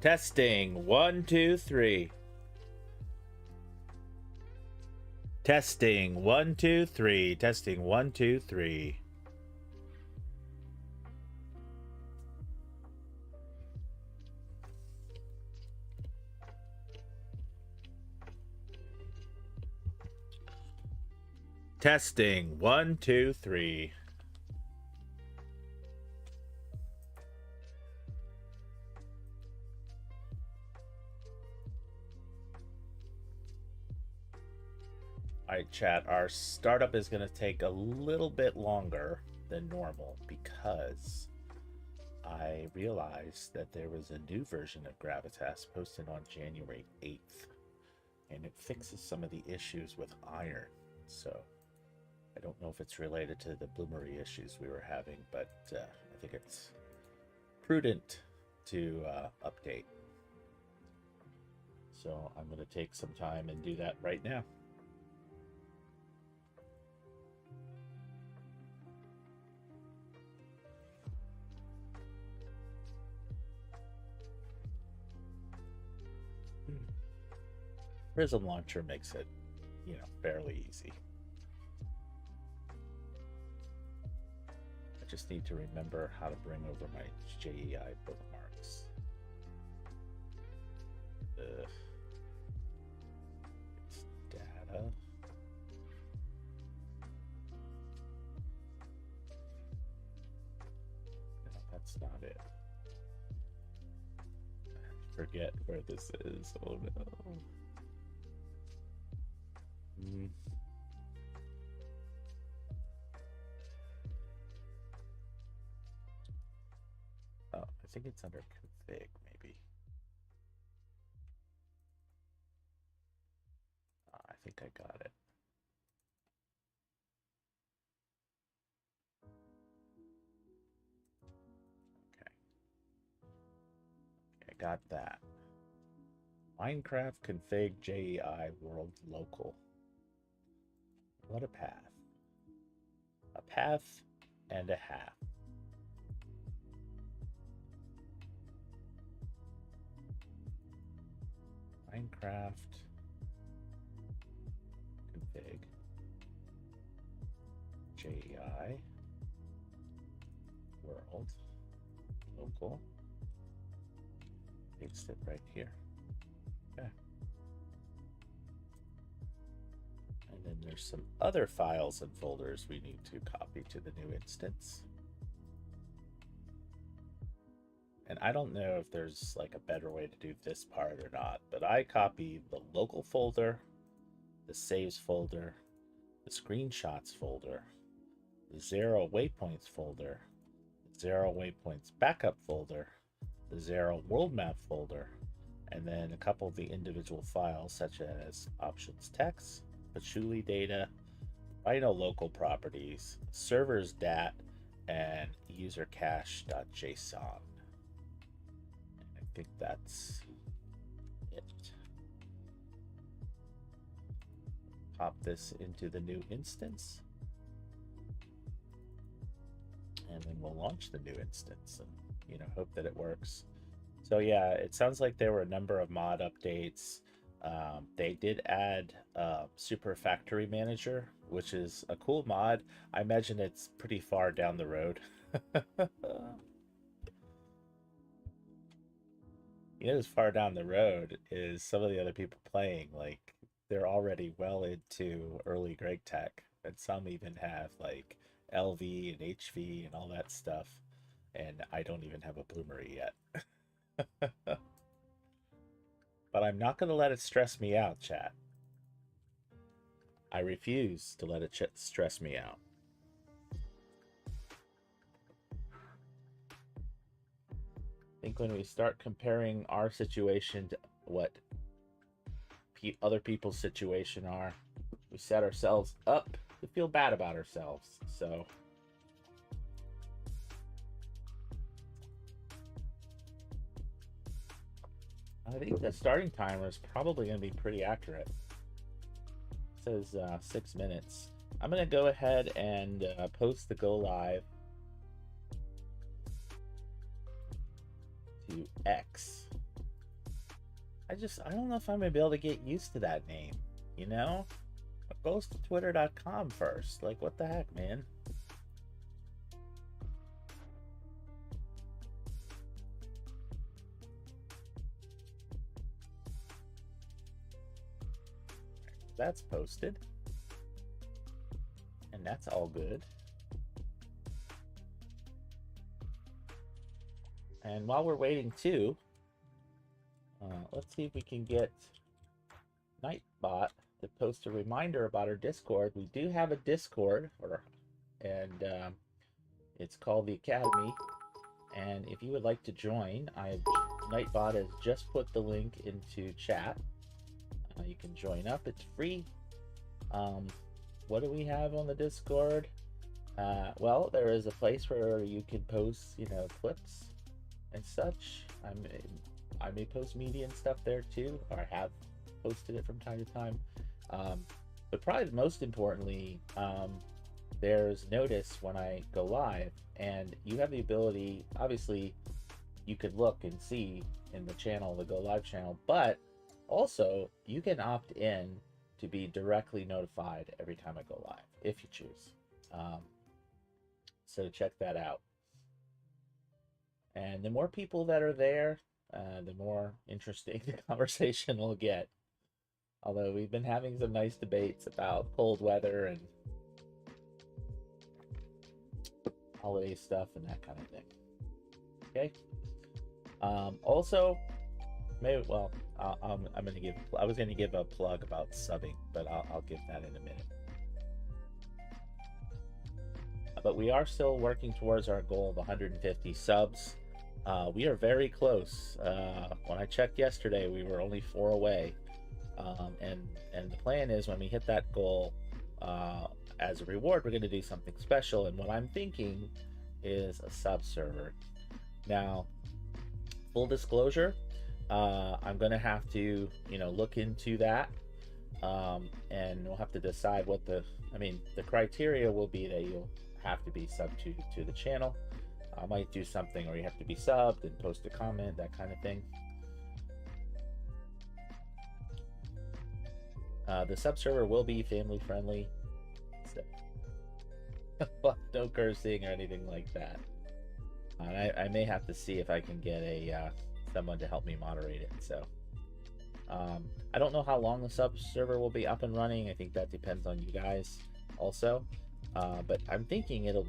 Testing 1 2 3. Testing 1 2 3. Testing 1 2 3. Testing 1 2 3. Alright, chat, our startup is going to take a little bit longer than normal because I realized that there was a new version of Gravitas posted on January 8th, and it fixes some of the issues with iron. So I don't know if it's related to the Bloomery issues we were having, but I think it's prudent to update. So I'm going to take some time and do that right now. Prism Launcher makes it, fairly easy. I just need to remember how to bring over my JEI bookmarks. It's data. No, that's not it. I forget where this is. Oh no. Oh, I think it's under config, maybe. I think I got it. Okay. I got that. Minecraft config JEI world local. What a path. A path and a half. Minecraft config JEI world local. Paste it right here. Okay. And then there's some other files and folders we need to copy to the new instance. And I don't know if there's like a better way to do this part or not, but I copy the local folder, the saves folder, the screenshots folder, the 0 waypoints folder, the 0 waypoints backup folder, the 0 world map folder, and then a couple of the individual files such as options text, patchouli data, Rhino local properties, servers dat, and user cache.json. I think that's it. Pop this into the new instance, and then we'll launch the new instance and hope that it works. So yeah, it sounds like there were a number of mod updates. They did add Super Factory Manager, which is a cool mod. I imagine it's pretty far down the road. As far down the road is some of the other people playing. Like, they're already well into early Gregtech, and some even have like LV and HV and all that stuff. And I don't even have a Bloomery yet. But I'm not going to let it stress me out, chat. I refuse to let it stress me out. I think when we start comparing our situation to what other people's situation are, we set ourselves up to feel bad about ourselves. So I think the starting timer is probably going to be pretty accurate. It says 6 minutes. I'm going to go ahead and post the go live to X I don't know if I'm gonna be able to get used to that name, you know? It goes to twitter.com first. Like, what the heck, man? That's posted. And that's all good. And while we're waiting too, let's see if we can get Nightbot to post a reminder about our Discord. We do have a Discord, and it's called the Academy. And if you would like to join, Nightbot has just put the link into chat. You can join up. It's free. What do we have on the Discord? Well, there is a place where you can post, clips and such. I may post media and stuff there too, or I have posted it from time to time. But probably most importantly, there's notice when I go live, and you have the ability, obviously, you could look and see in the channel, the Go Live channel, but also you can opt in to be directly notified every time I go live, if you choose. So check that out. And the more people that are there, the more interesting the conversation will get. Although we've been having some nice debates about cold weather and holiday stuff and that kind of thing. Okay. Also, I was gonna give a plug about subbing, but I'll give that in a minute. But we are still working towards our goal of 150 subs. We are very close. When I checked yesterday, we were only 4 away. And the plan is when we hit that goal, as a reward, we're going to do something special. And what I'm thinking is a sub server. Now, full disclosure, I'm going to have to, look into that. And we'll have to decide what the criteria will be that you'll have to be subbed to the channel. I might do something where you have to be subbed and post a comment, that kind of thing. The sub server will be family friendly, so no cursing or anything like that. And I may have to see if I can get someone to help me moderate it. So I don't know how long the sub server will be up and running. I think that depends on you guys also. But I'm thinking it'll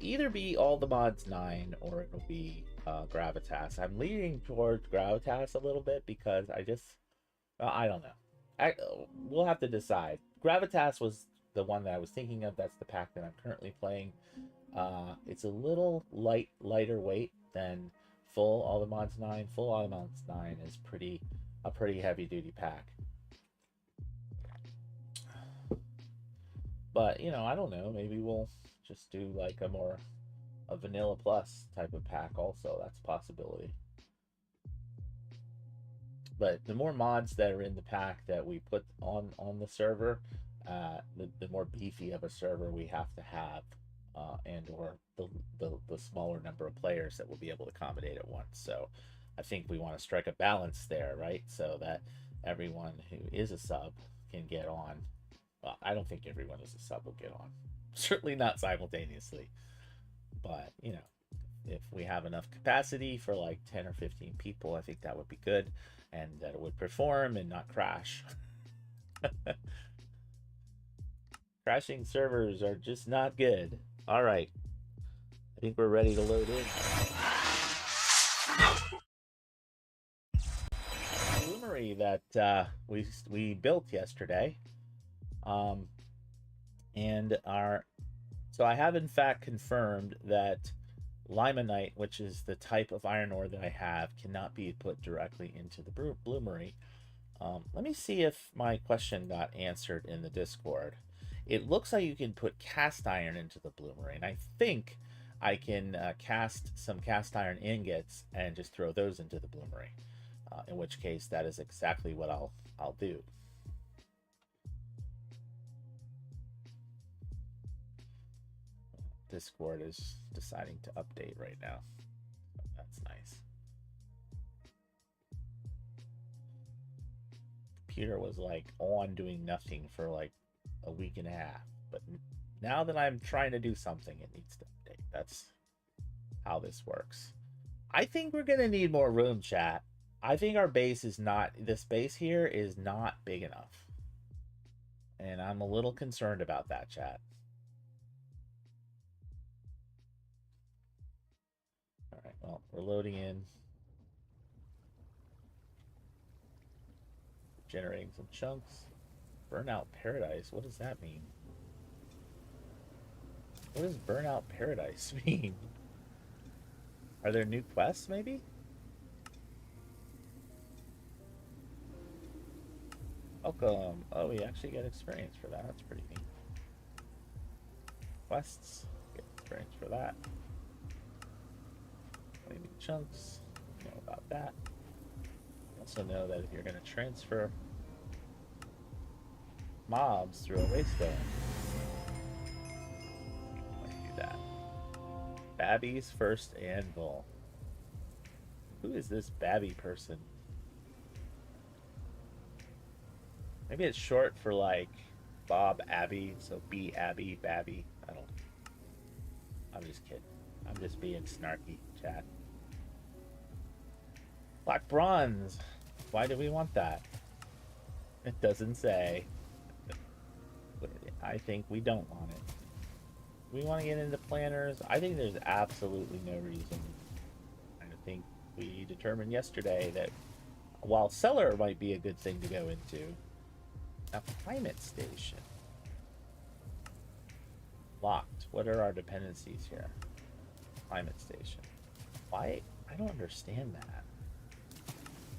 either be all the mods 9 or it'll be Gravitas. I'm leaning towards Gravitas a little bit because I don't know. We'll have to decide. Gravitas was the one that I was thinking of. That's the pack that I'm currently playing. It's a little lighter weight than full all the mods 9. Full all the mods 9 is a pretty heavy duty pack. But I don't know. Maybe we'll just do like a vanilla plus type of pack. Also, that's a possibility. But the more mods that are in the pack that we put on the server, the more beefy of a server we have to have, and or the smaller number of players that will be able to accommodate at once. So I think we want to strike a balance there, right? So that everyone who is a sub can get on. Well, I don't think everyone who's a sub will get on. Certainly not simultaneously. But, if we have enough capacity for like 10 or 15 people, I think that would be good. And that it would perform and not crash. Crashing servers are just not good. All right. I think we're ready to load in. Bloomery that we built yesterday. So I have in fact confirmed that limonite, which is the type of iron ore that I have, cannot be put directly into the Bloomery. Let me see if my question got answered in the Discord. It looks like you can put cast iron into the Bloomery, and I think I can cast some cast iron ingots and just throw those into the Bloomery. In which case, that is exactly what I'll do. Discord is deciding to update right now. That's nice. computer was like on doing nothing for like a week and a half. But now that I'm trying to do something, it needs to update. That's how this works. I think we're gonna need more room, chat. I think our base is not, the space here is not big enough. And I'm a little concerned about that, chat. Alright, well, we're loading in. Generating some chunks. Burnout Paradise, what does that mean? What does Burnout Paradise mean? Are there new quests, maybe? Welcome. Oh, we actually get experience for that. That's pretty neat. Quests. Get experience for that. Maybe chunks. You know about that. Also know that if you're going to transfer mobs through a waystone, do that. Babby's first anvil. Who is this Babby person? Maybe it's short for like Bob Abbey, so B Abby Babby. I'm just kidding. I'm just being snarky, chat. Black bronze. Why do we want that? It doesn't say. I think we don't want it. We want to get into planners. I think there's absolutely no reason. I think we determined yesterday that while cellar might be a good thing to go into, a climate station. Locked. What are our dependencies here? Climate station. Why? I don't understand that.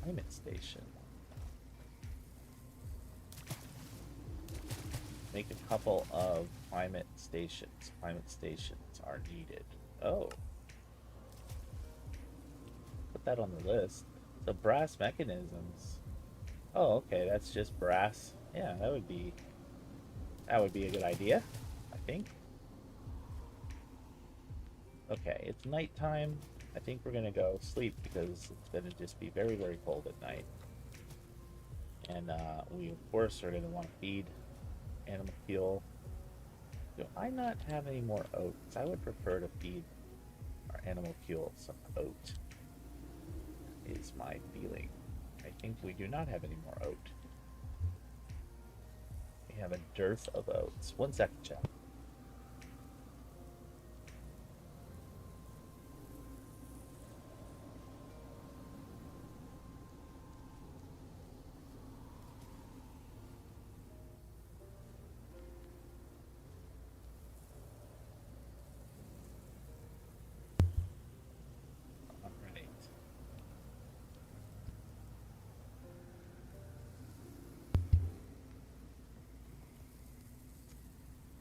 Climate station. Make a couple of climate stations. Climate stations are needed. Oh. Put that on the list. So brass mechanisms. Oh, okay, that's just brass. Yeah, that would be a good idea, I think. Okay, it's nighttime. I think we're gonna go sleep because it's gonna just be very, very cold at night. And we of course are gonna want to feed animal fuel. Do I not have any more oats? I would prefer to feed our animal fuel some oat, is my feeling. I think we do not have any more oat. We have a dearth of oats. 1 second, chat.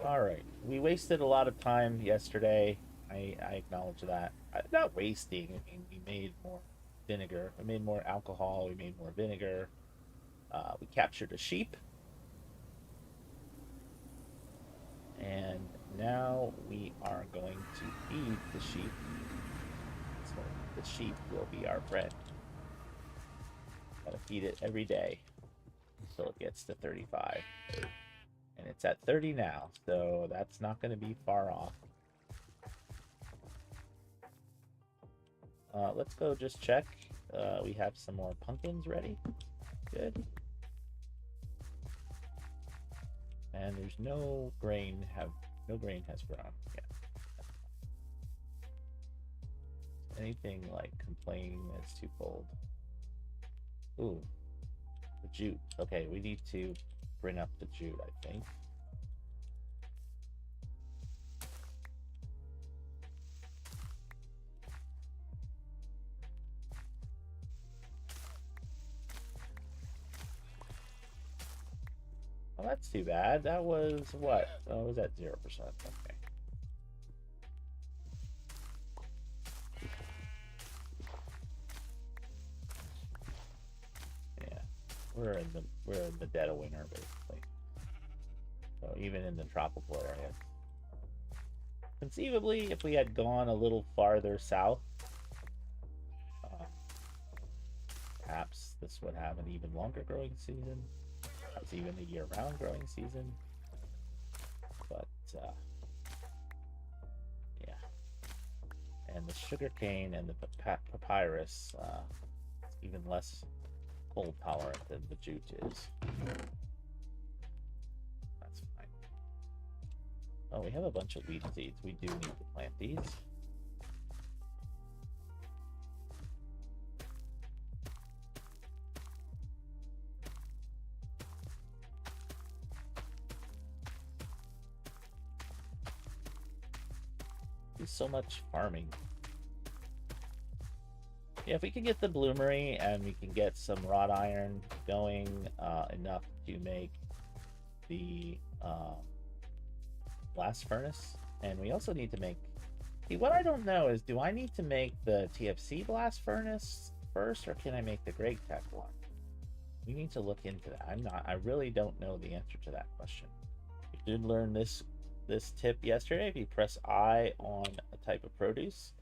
Alright, we wasted a lot of time yesterday. I acknowledge that. Not wasting, I mean, we made more vinegar. We made more alcohol, we made more vinegar. We captured a sheep. And now we are going to feed the sheep. So the sheep will be our friend. Gotta feed it every day until it gets to 35. And it's at 30 now, so that's not going to be far off. Let's go just check. We have some more pumpkins ready. Good. And there's no grain has grown yet. Anything like complaining that it's too cold. Ooh, the jute. Okay, we need to bring up the jute, I think. Well, that's too bad. That was what? Oh, was that 0%? Okay. Yeah, we're in the dead of winter, basically. So even in the tropical areas. Conceivably, if we had gone a little farther south, perhaps this would have an even longer growing season. It's even a year-round growing season. But yeah, and the sugarcane and the papyrus, it's even less cold tolerant than the jute is. That's fine. Oh, we have a bunch of wheat seeds. We do need to plant these. Do so much farming. Yeah, if we can get the bloomery and we can get some wrought iron going, enough to make the blast furnace, and we also need to make. See, what I don't know is, do I need to make the TFC blast furnace first, or can I make the Gregtech one? We need to look into that. I really don't know the answer to that question. We did learn this tip yesterday. If you press I on a type of produce,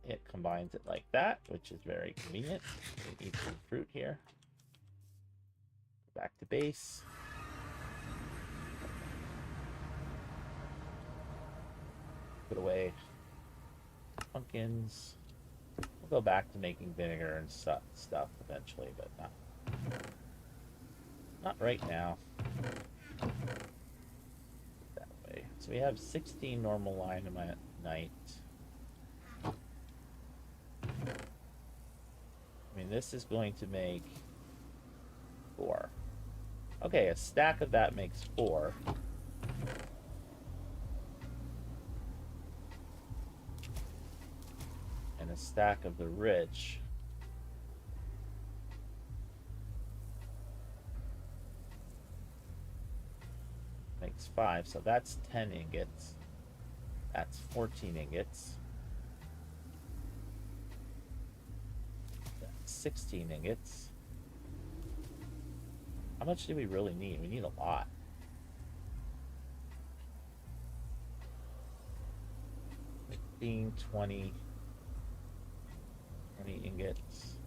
it combines it like that, which is very convenient. We eat some fruit here. Back to base. Put away pumpkins. We'll go back to making vinegar and stuff eventually, but not right now. That way. So we have 16 normal limonite. I mean, this is going to make 4. Okay, a stack of that makes 4. And a stack of the rich makes 5. So that's 10 ingots. That's 14 ingots. 16 ingots. How much do we really need? We need a lot. $15, 20 ingots.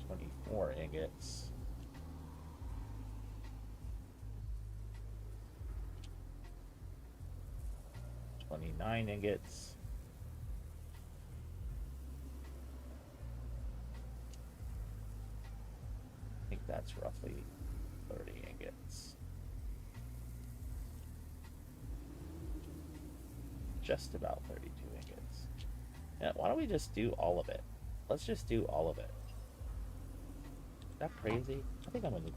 24 ingots. $29 ingots. I think that's roughly 30 ingots. Just about 32 ingots. Yeah, why don't we just do all of it? Let's just do all of it. Is that crazy? I think I'm gonna do.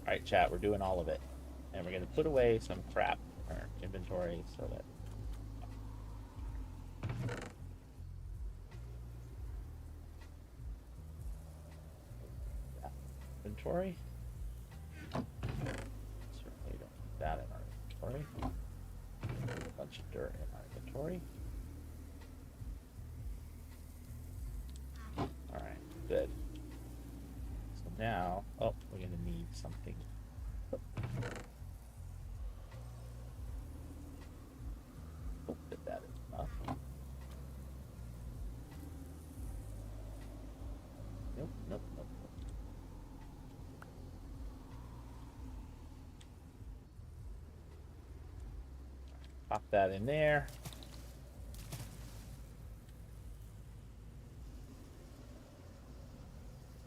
Alright, chat, we're doing all of it. And we're gonna put away some crap in our inventory so that inventory. Certainly don't put that in our inventory. Put a bunch of dirt in our inventory. Alright, good. So now, oh, we're gonna need something. Hope that is enough. Nope, nope, nope. Pop that in there.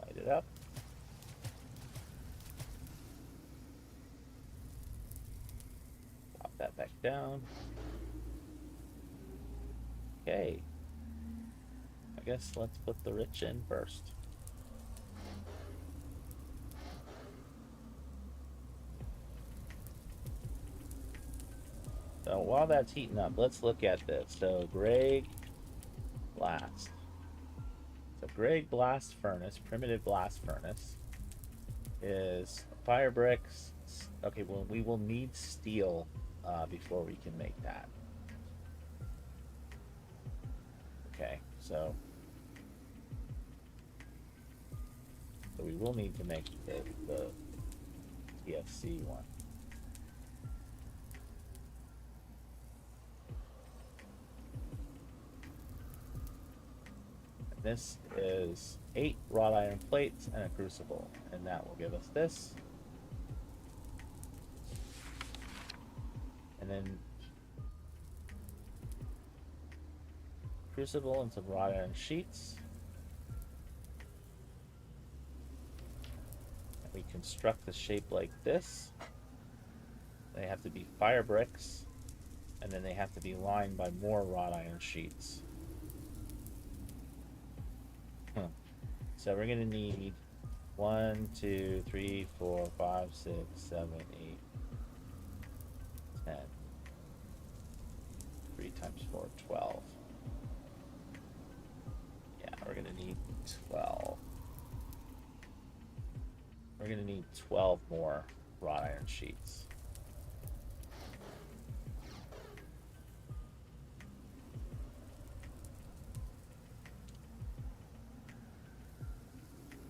Light it up. Pop that back down. Okay. I guess let's put the rich in first. So while that's heating up, let's look at this. So Greg Blast. So Greg Blast Furnace, primitive blast furnace, is fire bricks. Okay, well, we will need steel before we can make that. Okay, so we will need to make the TFC one. This is 8 wrought iron plates and a crucible, and that will give us this. And then crucible and some wrought iron sheets. And we construct the shape like this. They have to be fire bricks, and then they have to be lined by more wrought iron sheets. So we're going to need 1, 2, 3, 4, 5, 6, 7, 8, 10. 3 times 4, 12. Yeah, we're going to need 12. We're going to need 12 more wrought iron sheets.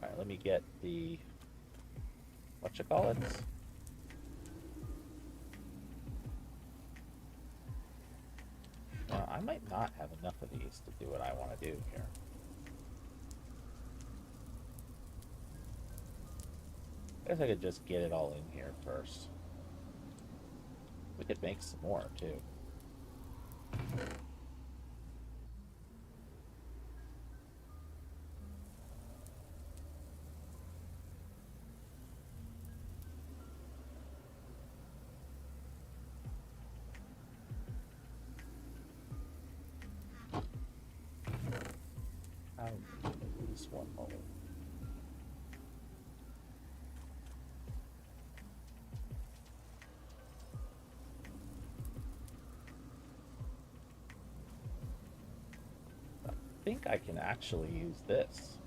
Alright, let me get the whatchamacallit. Now, I might not have enough of these to do what I want to do here. I guess I could just get it all in here first. We could make some more, too. This one moment. I think I can actually use this.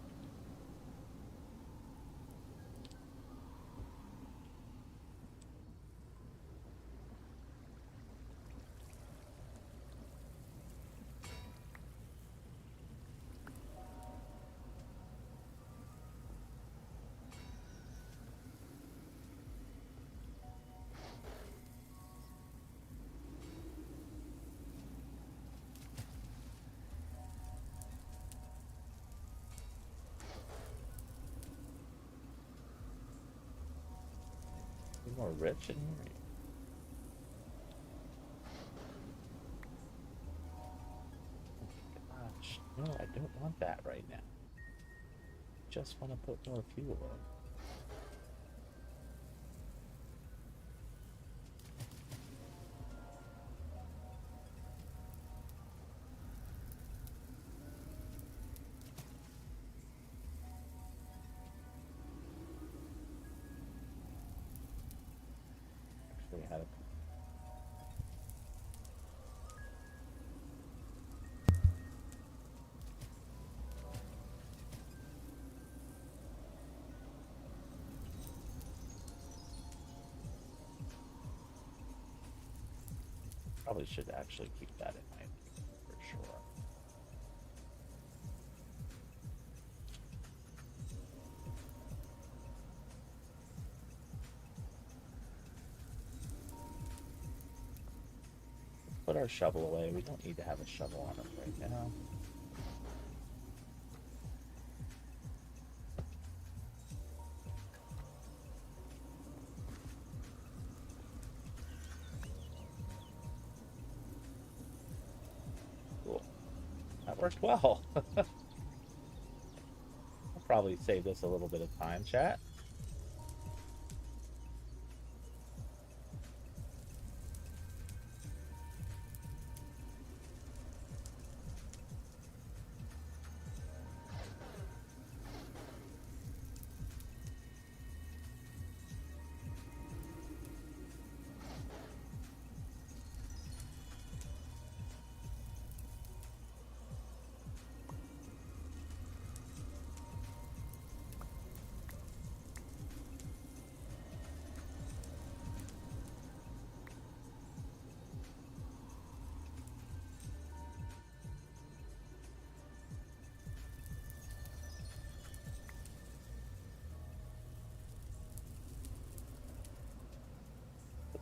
More rich in here. Gosh, no, I don't want that right now. Just want to put more fuel in. Actually, had a probably should actually keep that in mind for sure. Put our shovel away. We don't need to have a shovel on us right now. Cool. That worked well. I'll probably save this a little bit of time, chat.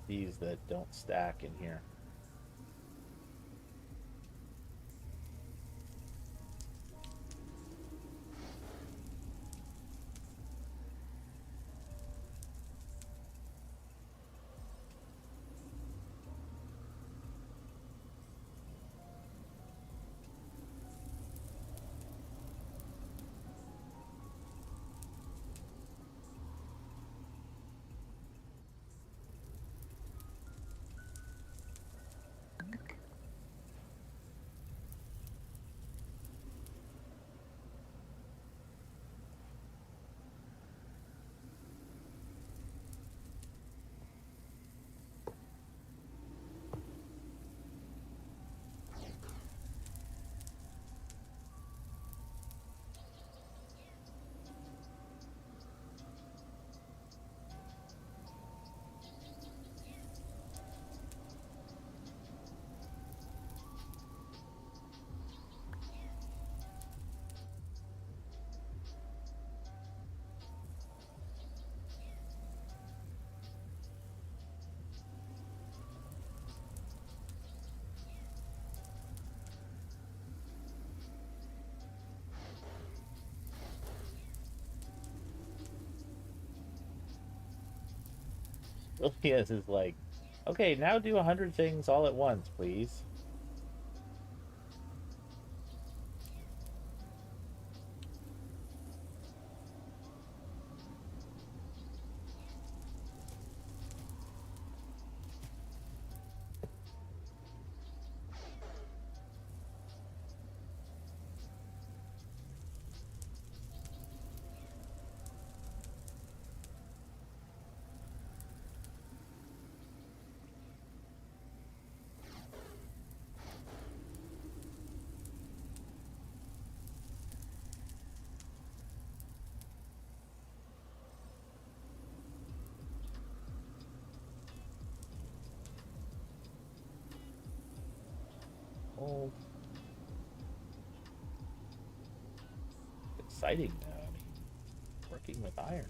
These that don't stack in here. Julius is like, okay, now do 100 things all at once, please. Oh, exciting though. I mean, working with iron.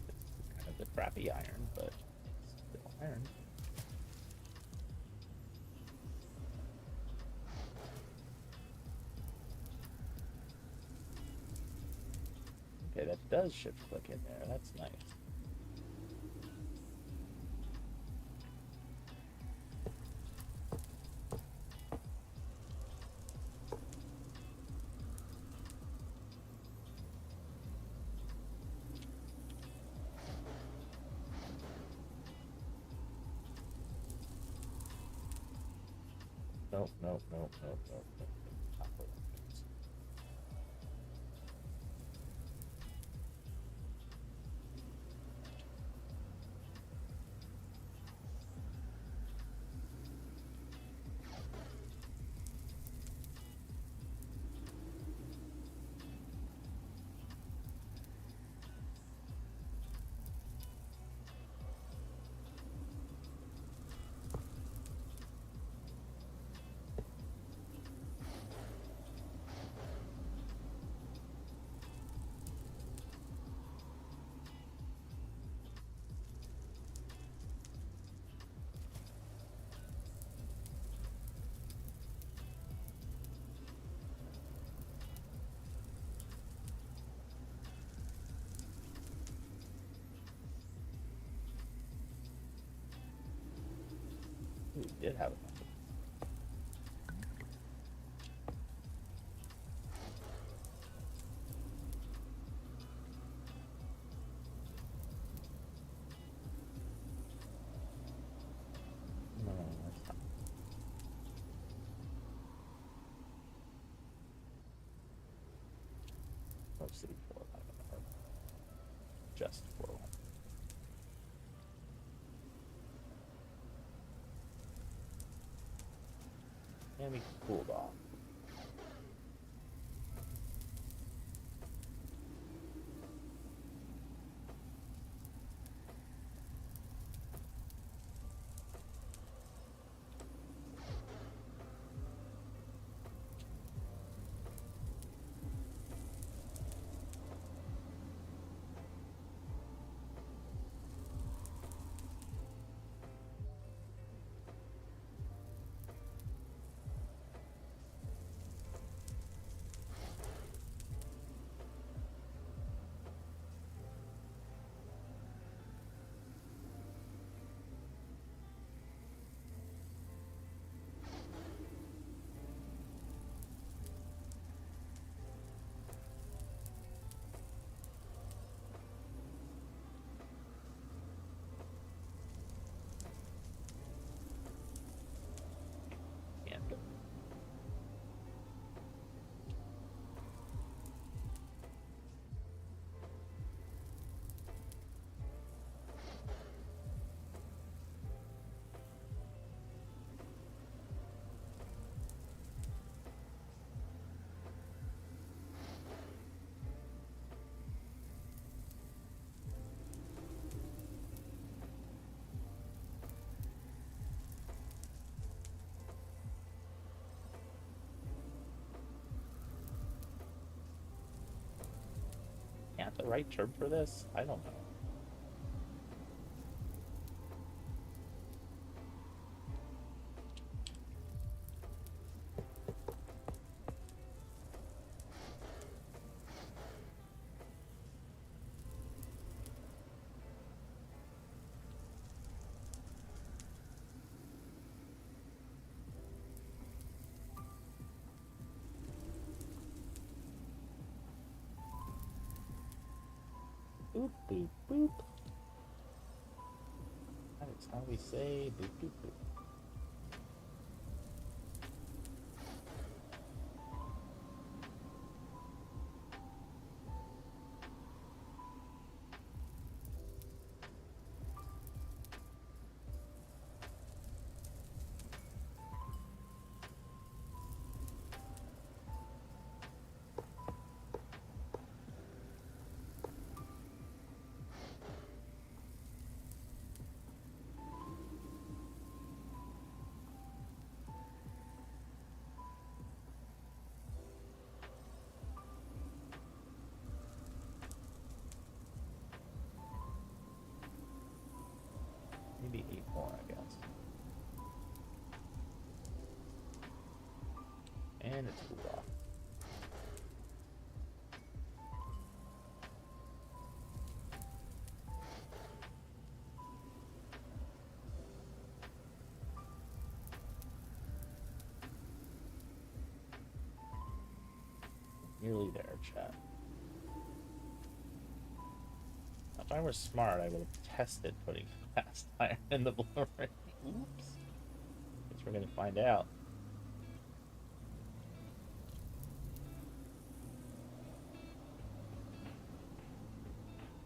It's kind of the crappy iron, but still iron. Okay, that does shift click in there. That's nice. Nope, nope, nope, nope, nope, nope. Not for that. We did have it. No, that's not. No city 411 or just 411. And we cooled off. And can't the right term for this? I don't know. Boop, boop, boop. That is how we say boop, boop, boop. Maybe 8 more, I guess. And it's cooled off. Nearly there, chat. If I were smart, I would have tested putting cast iron in the Bloomery. Oops. Guess we're gonna find out.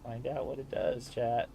Find out what it does, chat.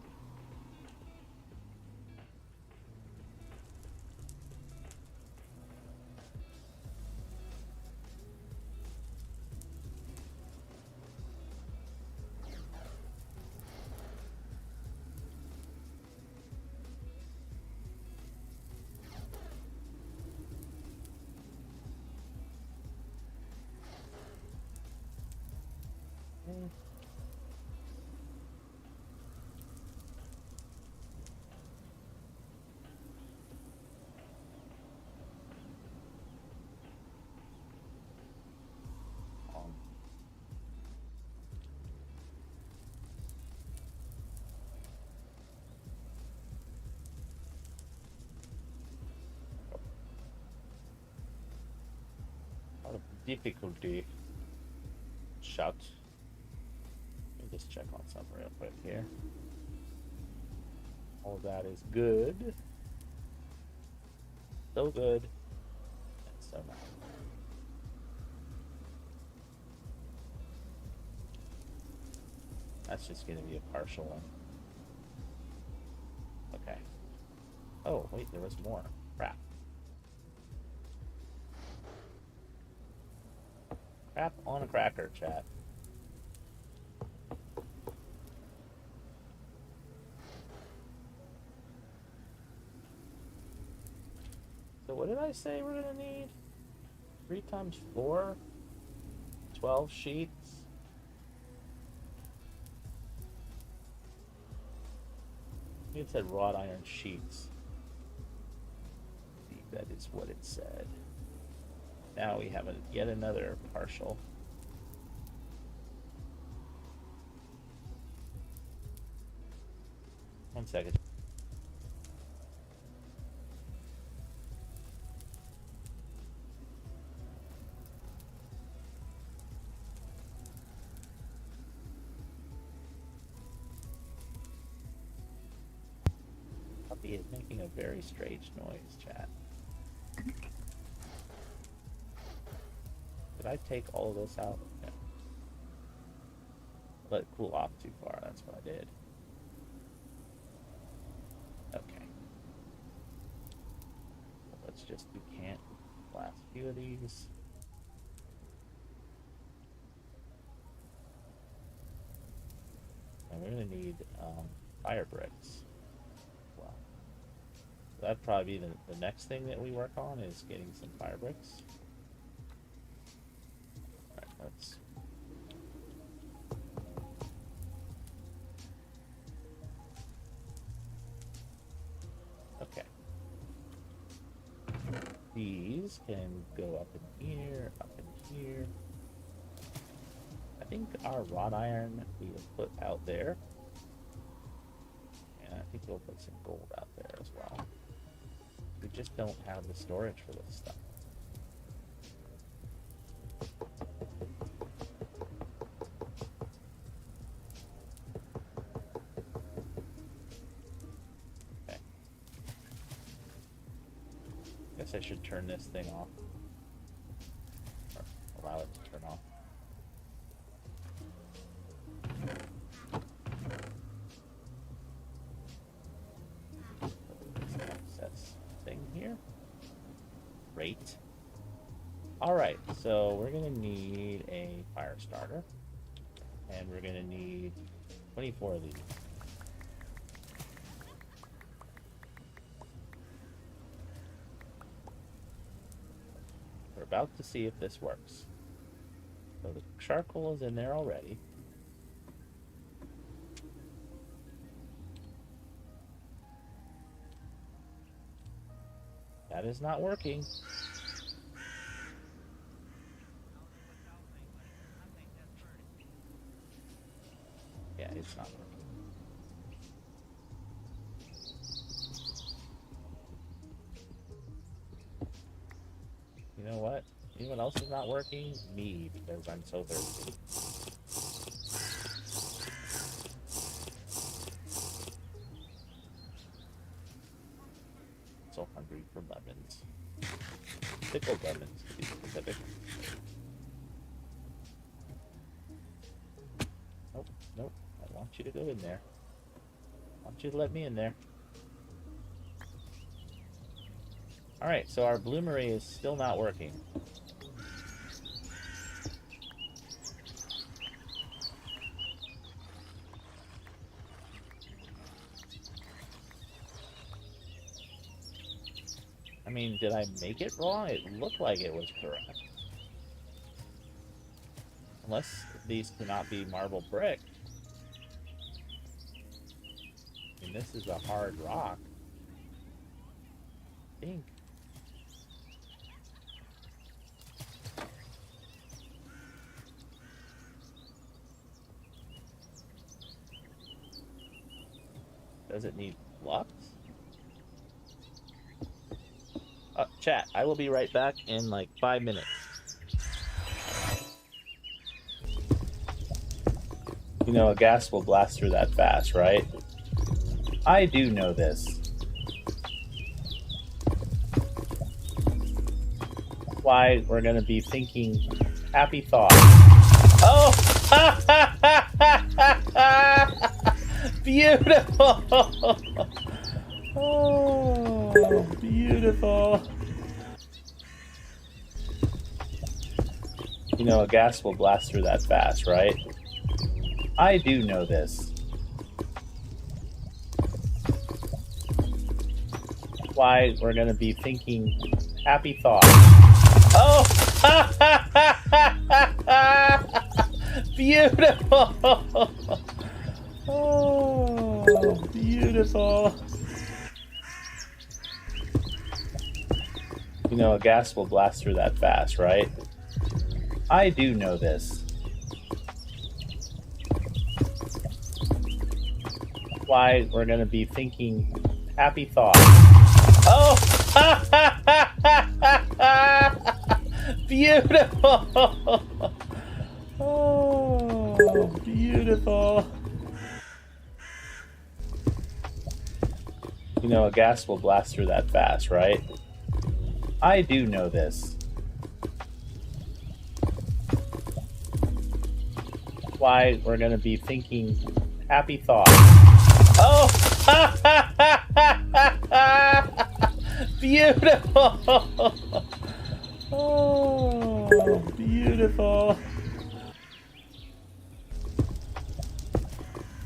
Lot of difficulty. Shut. Let me just check on something real quick here. All that is good. So good. And so not. That's just going to be a partial one. Okay. Oh, wait, there was more. Crap. Crap on a cracker, chat. So what did I say we're going to need? 3 times 4? 12 sheets? I think it said wrought iron sheets. I think that is what it said. Now we have yet another partial. One second. Puppy is making a very strange noise, chat. Did I take all of this out? No. Let it cool off too far, that's what I did. Okay. Let's just decant the last few of these. And we're going to need fire bricks. Well, that'd probably be the next thing that we work on is getting some fire bricks. Alright, let's... Okay. These can go up in here, up in here. I think our wrought iron we will put out there. And I think we'll put some gold out there as well. We just don't have the storage for this stuff. guess I should turn this thing off. Or allow it to turn off. Access thing here. Great. Alright, so we're going to need a fire starter. And we're going to need 24 of these. We're about to see if this works. So the charcoal is in there already. That is not working. Yeah, it's not working. You know what? You know what else is not working? Me, because I'm so thirsty. So hungry for lemons. Pickled lemons, to be specific. Nope, nope. I want you to go in there. I want you to let me in there. Alright, so our Bloomery is still not working. I mean, did I make it wrong? It looked like it was correct. Unless these cannot be marble brick. I mean, this is a hard rock. I think. Does it need blocks? Chat, I will be right back in like 5 minutes. You know, a gas will blast through that fast, right? I do know this. Why we're going to be thinking happy thoughts. Oh! Beautiful! Oh, beautiful. You know, a gas will blast through that fast, right? I do know this. Why we're going to be thinking happy thoughts. Oh! Beautiful! Oh, beautiful. You know, a gas will blast through that fast, right? I do know this. Why we're going to be thinking happy thoughts. Oh! Beautiful! Oh, beautiful. You know, a gas will blast through that fast, right? I do know this. Why we're going to be thinking happy thoughts. Oh! Beautiful! Oh, beautiful.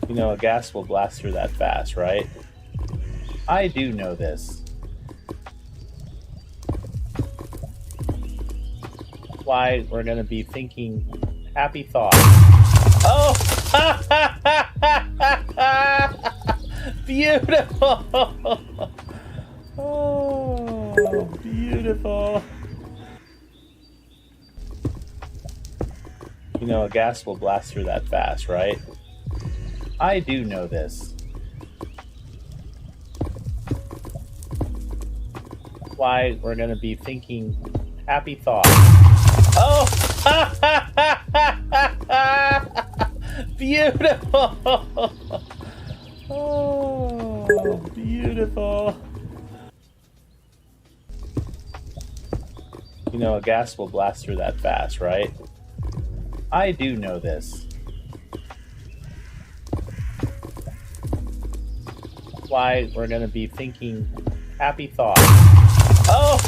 You know, a gas will blast through that fast, right? I do know this. Why we're going to be thinking happy thoughts. Oh! Beautiful! Oh, beautiful. You know, a gas will blast through that fast, right? I do know this. Why we're going to be thinking happy thoughts. Oh! Beautiful! Oh, beautiful. You know, a gas will blast through that fast, right? I do know this. Why, we're going to be thinking happy thoughts. Oh!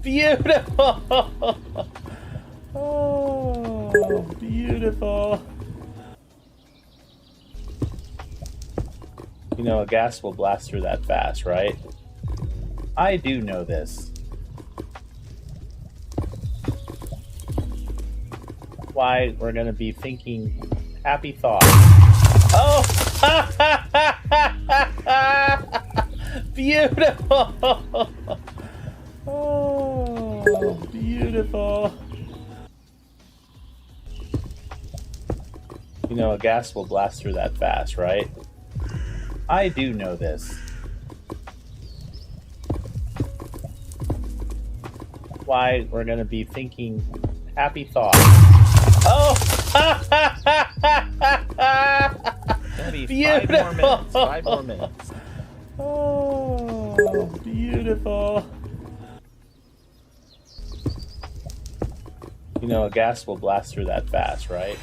Beautiful! Oh, beautiful. You know, a gas will blast through that fast, right? I do know this. Why, we're going to be thinking happy thoughts. Oh! Beautiful! Oh, beautiful. You know, a gas will blast through that fast, right? I do know this. Why, we're going to be thinking happy thoughts. Oh! Beautiful! 5 more minutes. Oh, beautiful. You know, a gas will blast through that fast, right?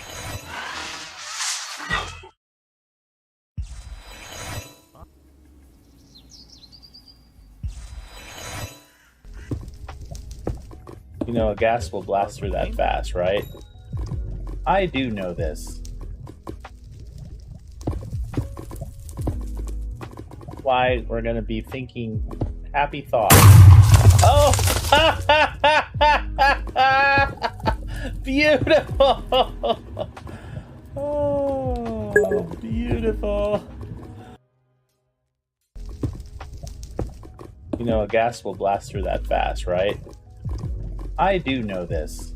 You know, a gas will blast through that fast, right? I do know this. Why, we're going to be thinking happy thoughts. Oh! Beautiful! Oh, beautiful. You know, a gas will blast through that fast, right? I do know this.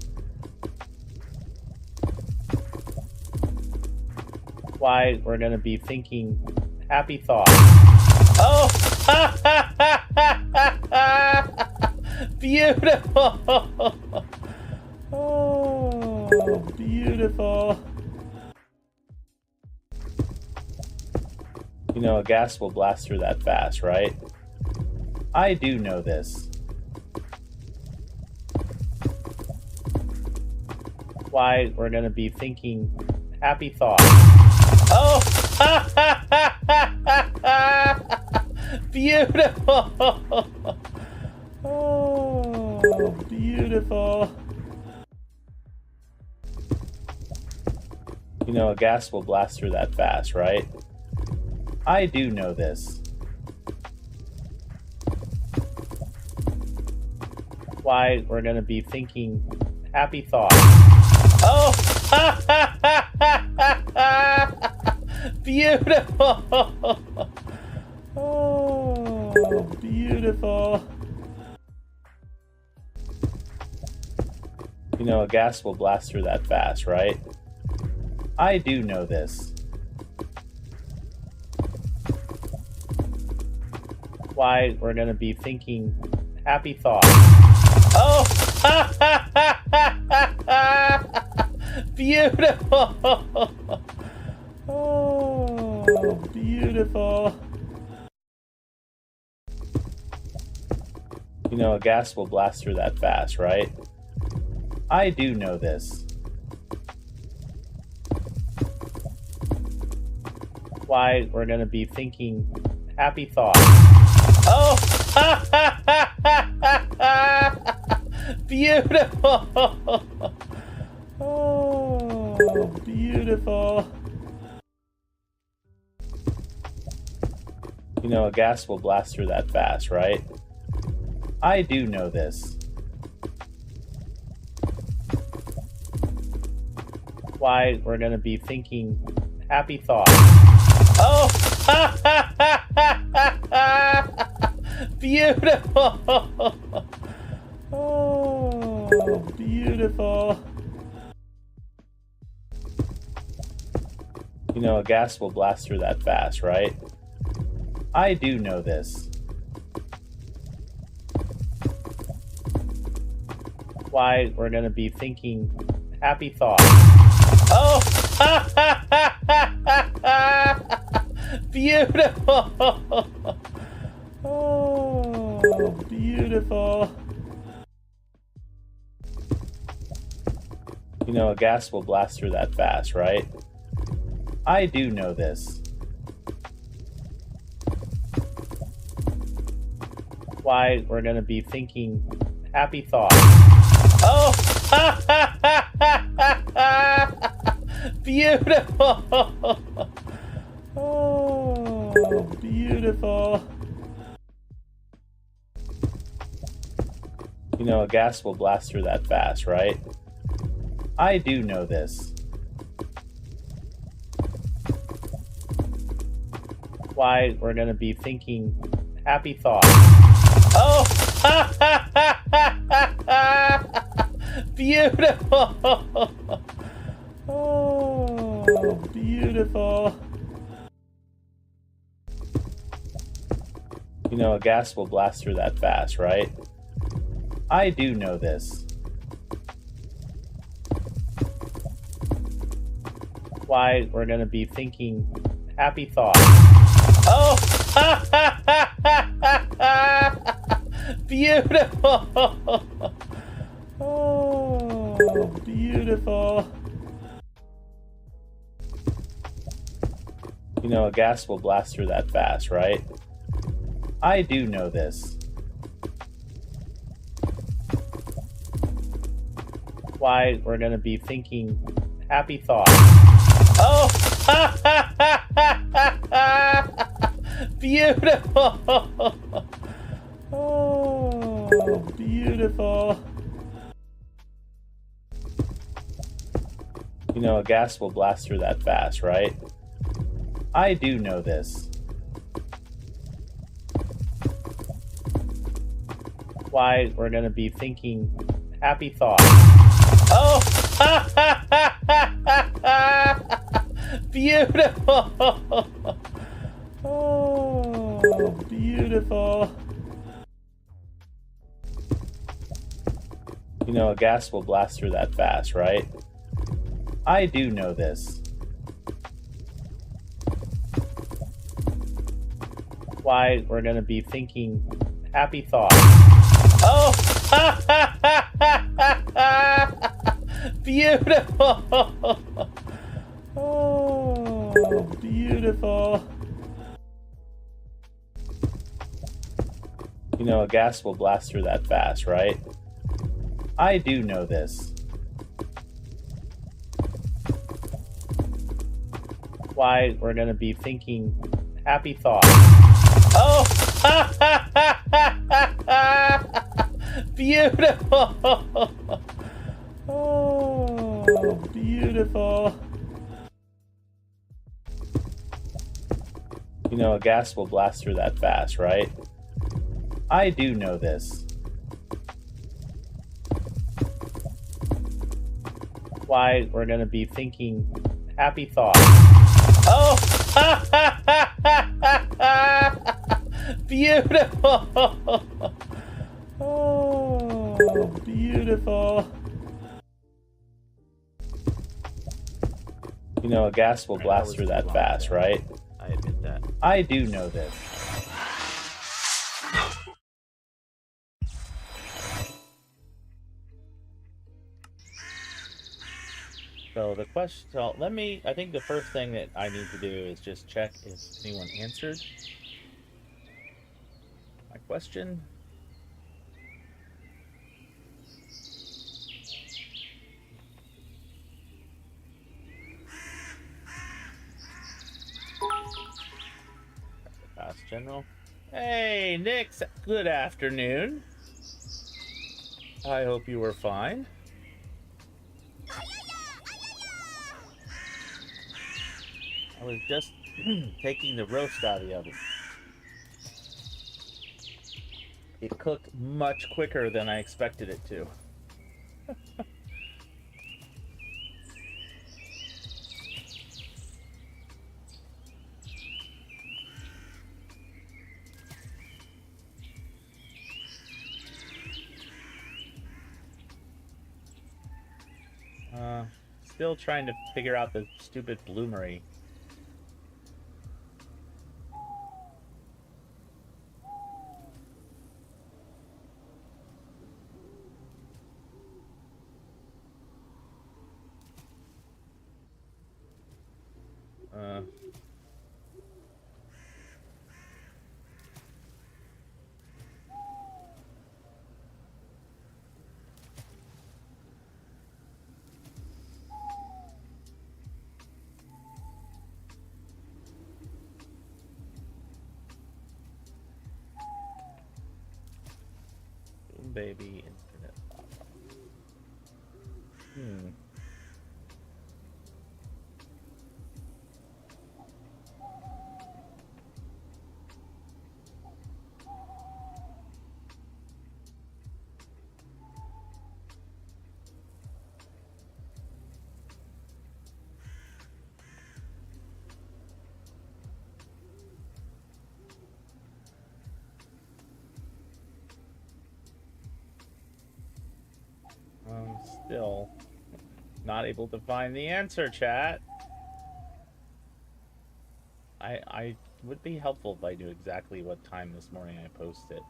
Why, we're going to be thinking happy thoughts. Oh! Beautiful! Oh, beautiful. You know, a gas will blast through that fast, right? I do know this. Why, we're going to be thinking happy thoughts. Oh! Beautiful! Oh, beautiful. You know, a gas will blast through that fast, right? I do know this. Why, we're going to be thinking happy thoughts. Oh! Beautiful! Oh, beautiful. You know, a gas will blast through that fast, right? I do know this. Why, we're going to be thinking happy thoughts. Oh! Beautiful! Oh, beautiful. You know, a gas will blast through that fast, right? I do know this. Why, we're going to be thinking happy thoughts. Oh! Beautiful! Oh, beautiful. You know, a gas will blast through that fast, right? I do know this. Why, we're going to be thinking happy thoughts. Oh! Beautiful! Oh, beautiful. You know, a gas will blast through that fast, right? I do know this. Why, we're going to be thinking happy thoughts. Oh! Beautiful! Oh, Beautiful. You know, a gas will blast through that fast, right? I do know this. Why we're going to be thinking happy thoughts. Oh! Beautiful! Oh, beautiful. You know, a gas will blast through that fast, right? I do know this. Why we're going to be thinking happy thoughts. Oh! Beautiful! Oh, beautiful. You know, a gas will blast through that fast, right? I do know this. Why we're going to be thinking happy thoughts. Oh! Beautiful! Oh, beautiful. You know, a gas will blast through that fast, right? I do know this. Why we're going to be thinking happy thoughts. Oh! Beautiful! Oh, beautiful. You know, a gas will blast through that fast, right? I do know this. Why we're going to be thinking happy thoughts. Oh! Beautiful! Oh, beautiful. You know, a gas will blast through that fast, right? I do know this. Why we're going to be thinking happy thoughts. Oh! Beautiful! Oh, beautiful. You know, a gas will blast through that fast, right? I do know this. Why we're going to be thinking happy thoughts. Oh! Beautiful! Oh, beautiful. You know, a gas will blast through that fast, right? I do know this. Why we're going to be thinking happy thoughts. Oh! Beautiful! Oh, beautiful. You know, a gas will blast through that fast, right? I admit that. I do know this. So the question, so I think the first thing that I need to do is just check if anyone answered my question. Ask General. Hey, Nix, good afternoon. I hope you were fine. I was just taking the roast out of the oven. It cooked much quicker than I expected it to. Still trying to figure out the stupid Bloomery. Uh, boom, baby, internet. Hmm. Still not able to find the answer, chat. I would be helpful if I knew exactly what time this morning I posted.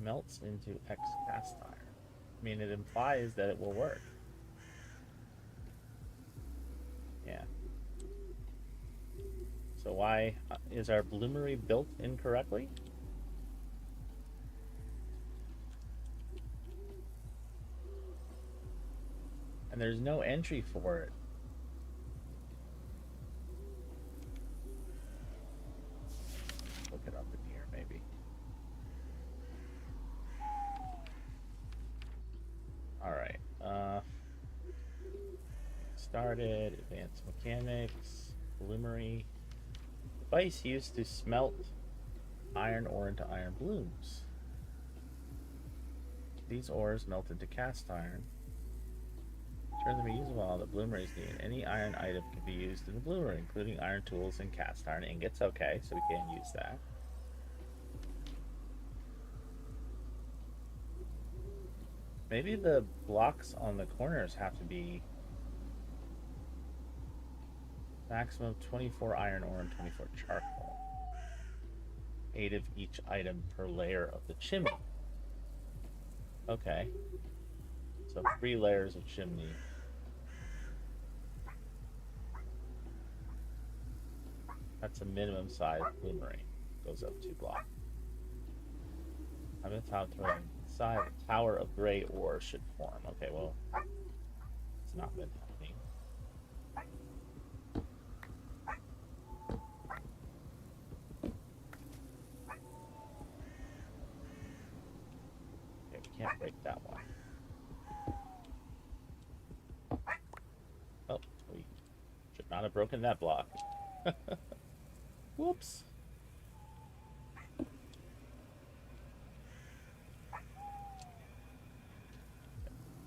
Melts into X cast iron. I mean, it implies that it will work. Yeah. So why is our bloomery built incorrectly? And there's no entry for it. Look it up in here, maybe. All right. Started advanced mechanics, bloomery. Device used to smelt iron ore into iron blooms. These ores melt into cast iron. Turn them usable while the bloomery is needed. Any iron item can be used in the bloomery, including iron tools and cast iron ingots. Okay, so we can use that. Maybe the blocks on the corners have to be maximum 24 iron ore and 24 charcoal. 8 of each item per layer of the chimney. Okay. So 3 layers of chimney. That's a minimum size bloomery. Goes up 2 blocks. I'm going to top throwing inside a tower of gray ore should form. Okay, well, it's not been happening. Okay, we can't break that one. Oh, we should not have broken that block. Whoops.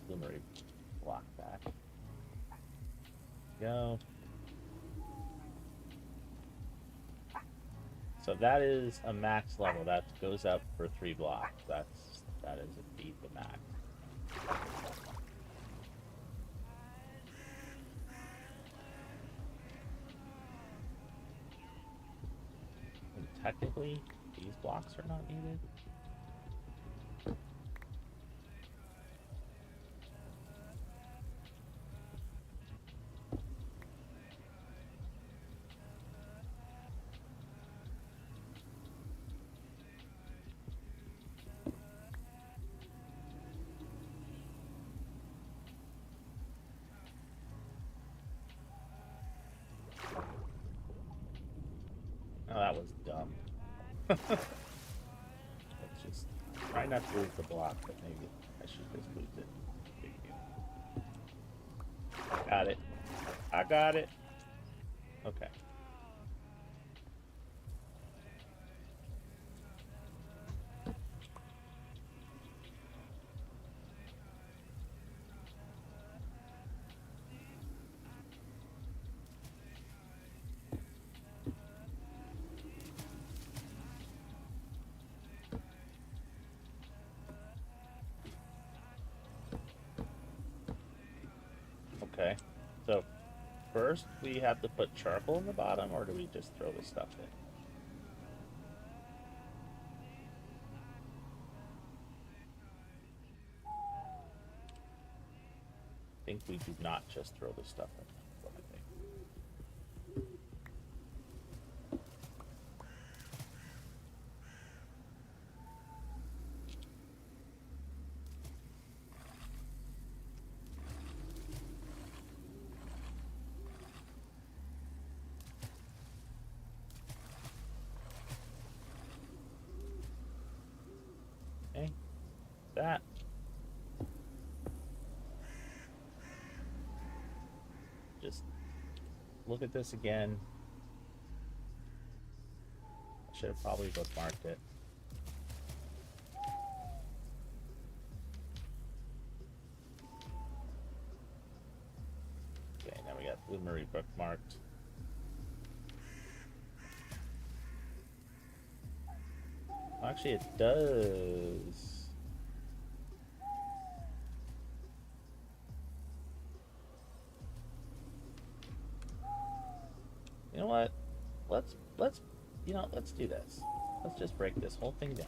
Bloomery block back. Go. So that is a max level. That goes up for 3 blocks. That is indeed the max. And technically, these blocks are not needed. Oh, that was dumb. Let's just try not to lose the block, but maybe I should just lose it. Big deal. Got it. I got it. Okay. Okay. So first we have to put charcoal in the bottom, or do we just throw the stuff in? I think we do not just throw the stuff in. What do you think? Okay, that. Just look at this again. I should have probably bookmarked it. Okay, now we got Bloomery bookmarked. Actually, it does. You know what? Let's let's do this. Let's just break this whole thing down.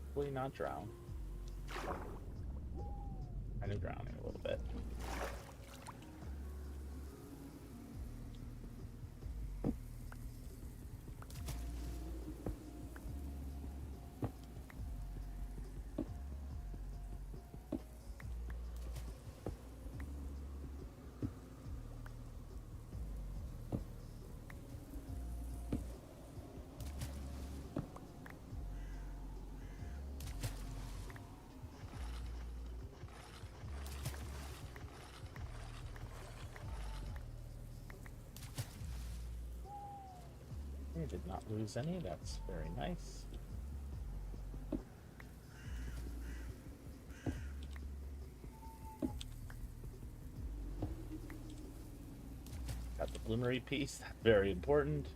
Hopefully not drown. Kind of drowning a little bit. I did not lose any. That's very nice. Got the Bloomery piece. That's very important.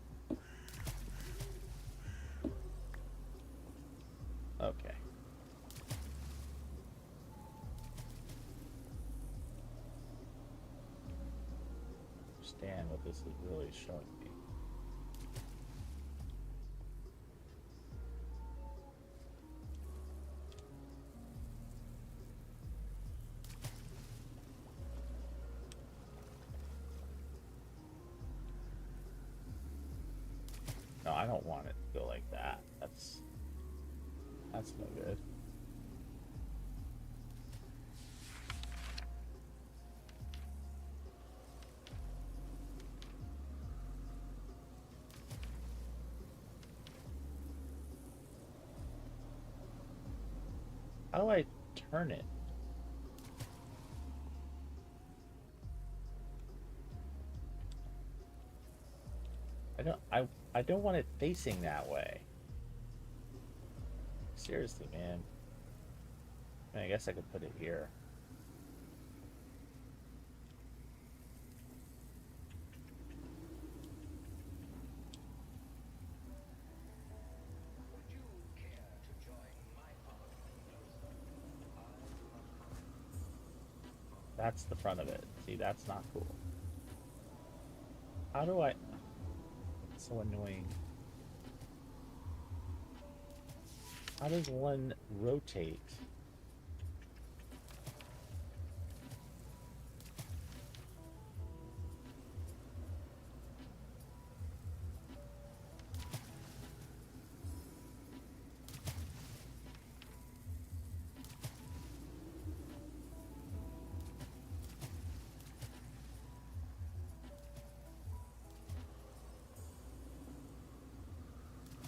Okay. Understand what this is really showing me. No, I don't want it to go like that. That's no good. How do I turn it? I don't want it facing that way. Seriously, man. I mean, I guess I could put it here. That's the front of it. See, that's not cool. How do I... It's so annoying. How does one rotate?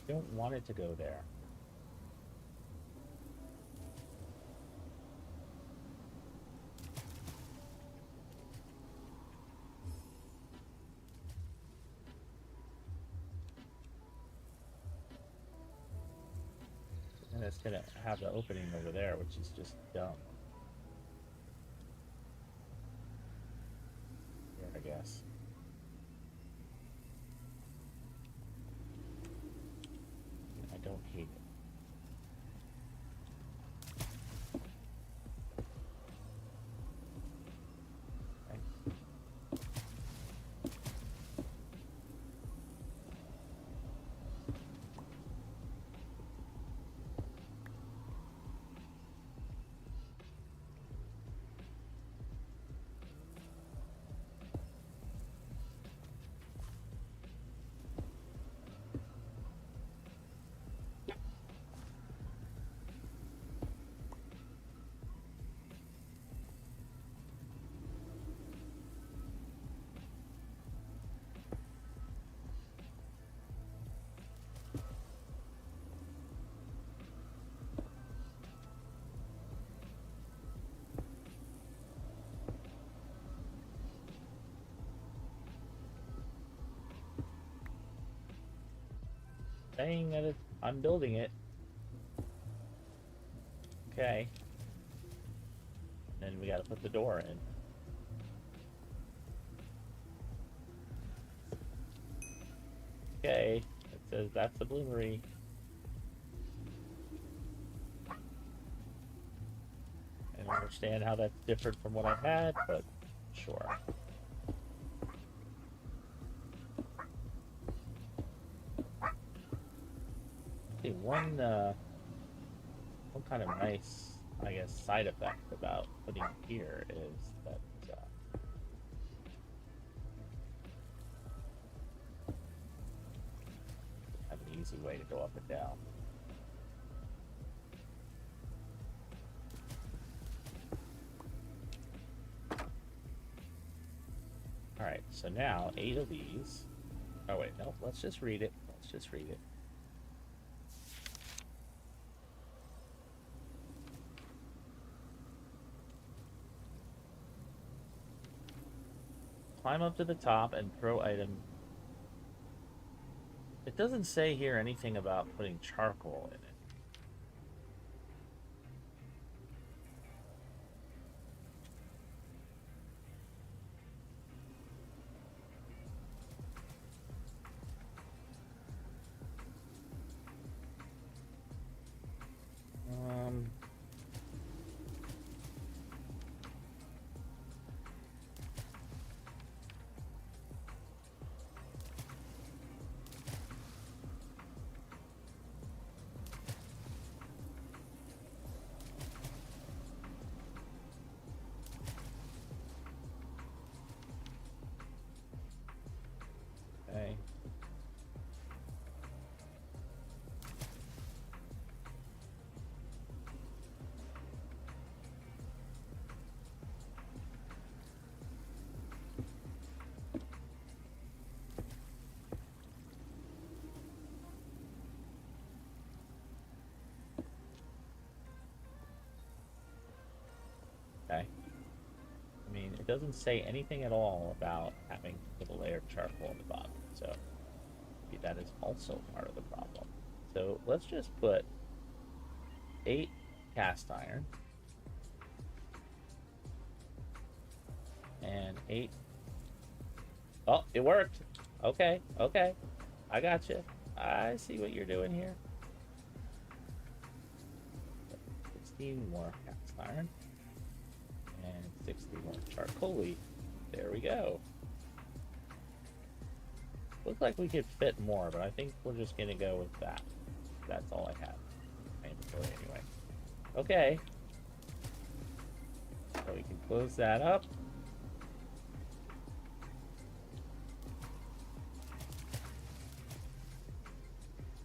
I don't want it to go there. And it's gonna have the opening over there, which is just dumb. Here, I guess. hate it. Saying that I'm building it. Okay. And then we gotta put the door in. Okay. It says that's the Bloomery. I don't understand how that's different from what I had, but sure. See, one kind of nice, I guess, side effect about putting it here is that I have an easy way to go up and down. Alright, so now 8 of these. Oh wait, no, let's just read it. Let's just read it. Climb up to the top and throw item. It doesn't say here anything about putting charcoal in it. Okay. Okay. I mean, it doesn't say anything at all about having to put a layer of charcoal on the bottom, so maybe that is also part of the problem. So let's just put 8 cast iron and 8. Oh, it worked. Okay, okay. I got you. I see what you're doing here. 16 more cast iron and 60 more charcoal. There we go. Looks like we could fit more, but I think we're just gonna go with that. That's all I have. Inventory anyway. Okay. So we can close that up.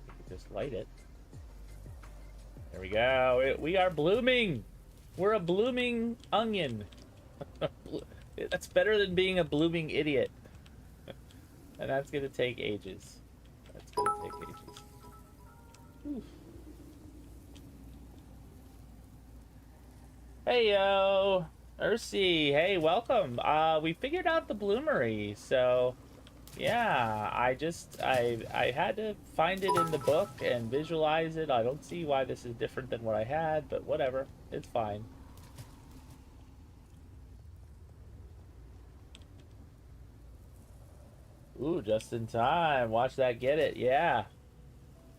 We can just light it. There we go. We are blooming. We're a blooming onion. That's better than being a blooming idiot. And that's gonna take ages. That's gonna take ages. Oof. Hey yo, Ursi. Hey, welcome. We figured out the Bloomery, so yeah. I had to find it in the book and visualize it. I don't see why this is different than what I had, but whatever. It's fine. Ooh, just in time. Watch that get it. Yeah.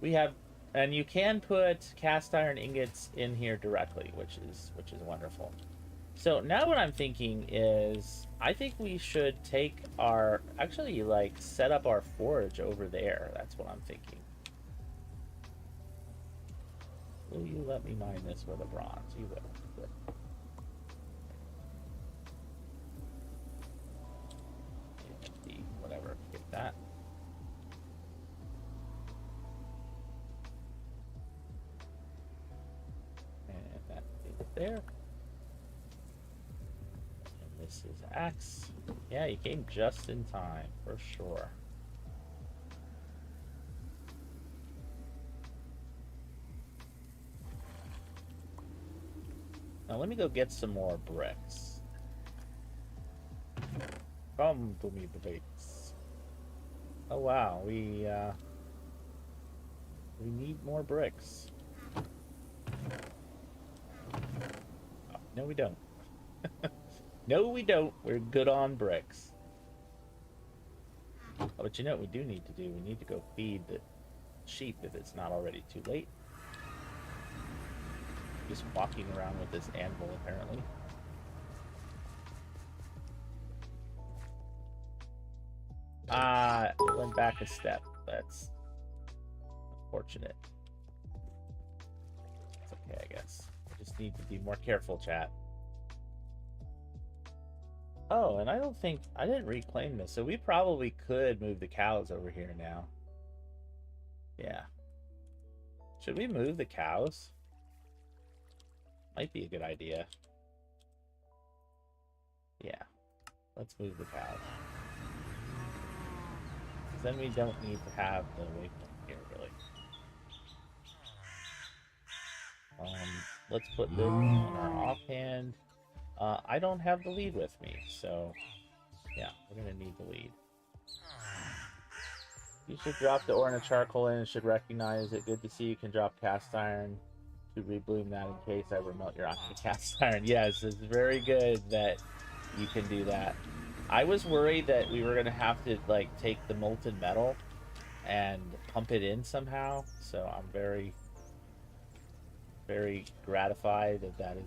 We have And you can put cast iron ingots in here directly, which is wonderful. So now what I'm thinking is, I think we should take our, actually, like, set up our forge over there. That's what I'm thinking. Will you let me mine this with a bronze? You will. Good. Whatever. Get that. And that is there. This is axe. Yeah, you came just in time, for sure. Now let me go get some more bricks. Come to me, bricks. Oh wow, we need more bricks. Oh, no, we don't. No, we don't. We're good on bricks. Oh, but you know what we do need to do? We need to go feed the sheep if it's not already too late. Just walking around with this anvil, apparently. It went back a step. That's unfortunate. It's okay, I guess. I just need to be more careful, chat. Oh, and I didn't reclaim this, so we probably could move the cows over here now. Yeah. Should we move the cows? Might be a good idea. Yeah. Let's move the cows. Because then we don't need to have the waypoint here, really. Let's put this on our offhand. I don't have the lead with me, so yeah, we're gonna need the lead. You should drop the ore in a charcoal and it should recognize it. Good to see you can drop cast iron to rebloom that in case I remelt your cast iron. Yes, it's very good that you can do that. I was worried that we were gonna have to like take the molten metal and pump it in somehow, so I'm very gratified that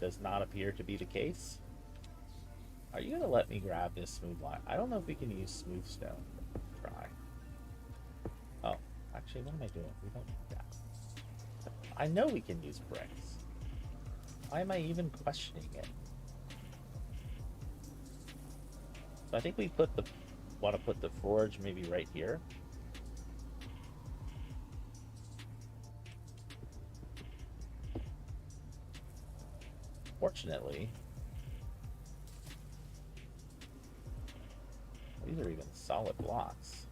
does not appear to be the case. Are you gonna let me grab this smooth line? I don't know if we can use smooth stone. Try. Oh, actually, what am I doing? We don't need that. I know we can use bricks. Why am I even questioning it? So I think we want to put the forge maybe right here. Fortunately, these are even solid blocks.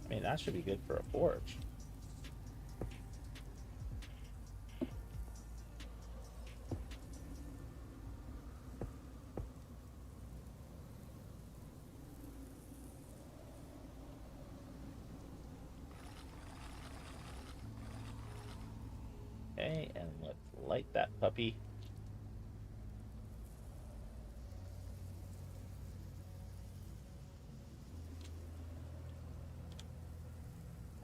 I mean, that should be good for a forge. Okay, and let's light that puppy.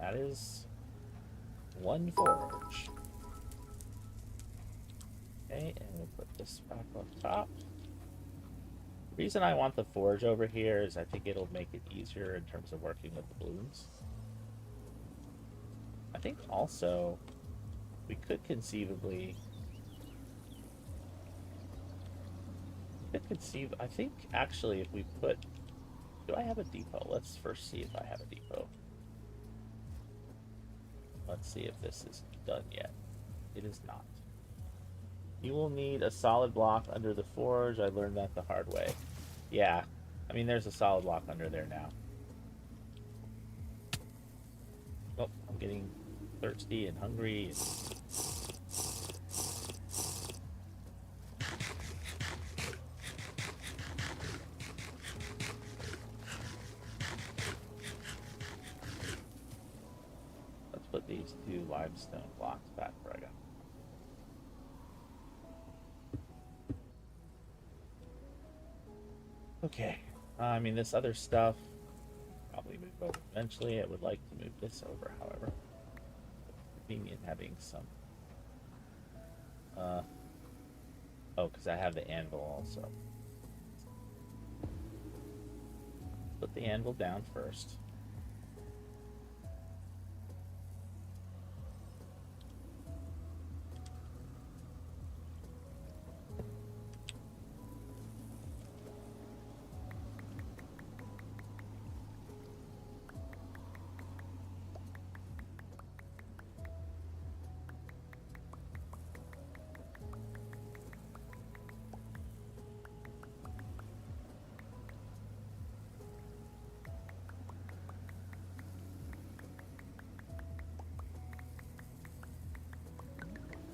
That is one forge. Okay, and we'll put this back on top. The reason I want the forge over here is I think it'll make it easier in terms of working with the blooms. I think also we could conceivably... I think actually if we put... Do I have a depot? Let's first see if I have a depot. Let's see if this is done yet. It is not. You will need a solid block under the forge. I learned that the hard way. Yeah. I mean, there's a solid block under there now. Oh, I'm getting thirsty and hungry. Let's put these two limestone blocks back where I got. Okay. I mean, this other stuff probably move over eventually. I would like to move this over, however. Convenient having some. Oh, because I have the anvil also. Put the anvil down first.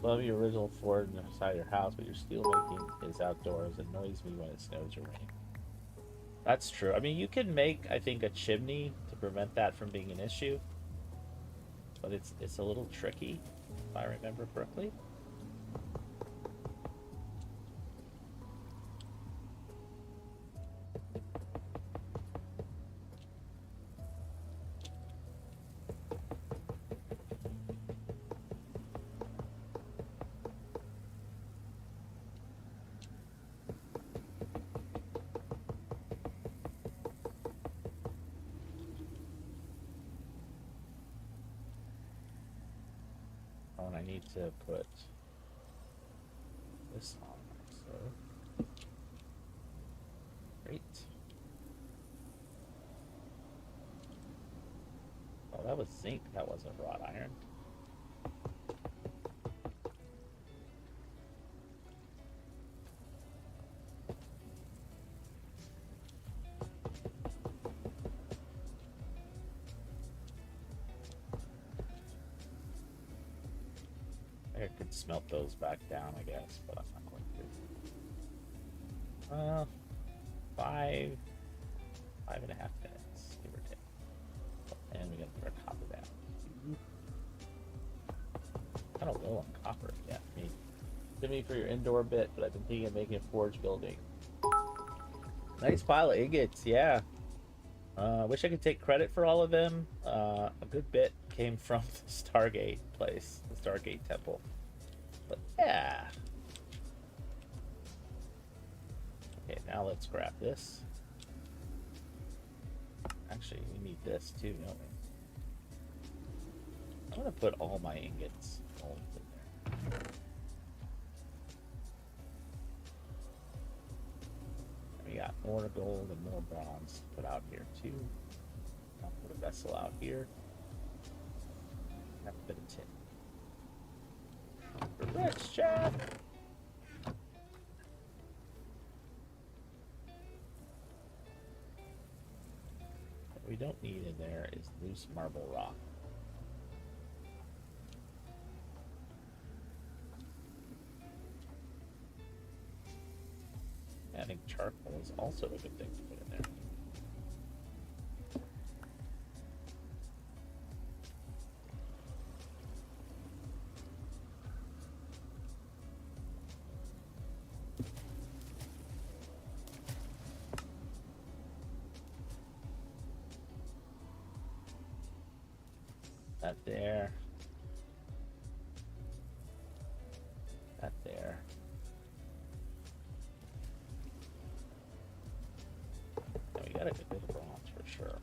Love your original Ford inside your house, but your steel making is outdoors. It annoys me when it snows or rains. That's true. I mean, you can make, I think, a chimney to prevent that from being an issue, but it's a little tricky, if I remember correctly. Oh, and I need to put this on, so great. Oh, that was zinc. That wasn't wrought iron. I could smelt those back down, I guess, but I'm not going to. 5.5 minutes, give or take. And we got to put our copper down. I don't know on copper yet. Give me for your indoor bit, but I've been thinking of making a forge building. Nice pile of ingots, yeah. Wish I could take credit for all of them. A good bit came from the Stargate place, the Stargate temple. But yeah. Okay, now let's grab this. Actually, we need this too, don't we? I'm gonna put all my ingots gold in there. And we got more gold and more bronze to put out here too. I'll put a vessel out here. Have a bit of tin. We're rich, Chad! What we don't need in there is loose marble rock. Adding charcoal is also a good thing to put in there. That there. That there. Now we got a good bit of bronze for sure.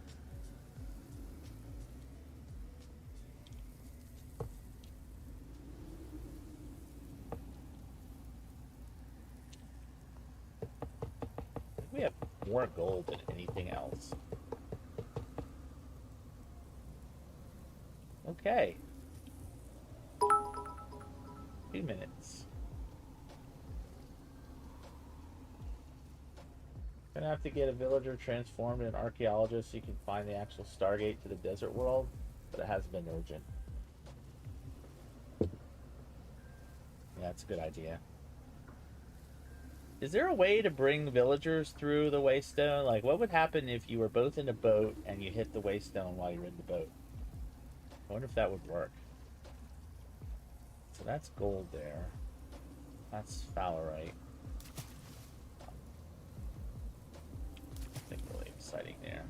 We have more gold than anything else. Okay. 2 minutes. Gonna have to get a villager transformed into an archaeologist so you can find the actual Stargate to the desert world, but it hasn't been urgent. Yeah, that's a good idea. Is there a way to bring villagers through the waystone? Like, what would happen if you were both in a boat and you hit the waystone while you're in the boat? I wonder if that would work. So that's gold there. That's fowlerite. siding there.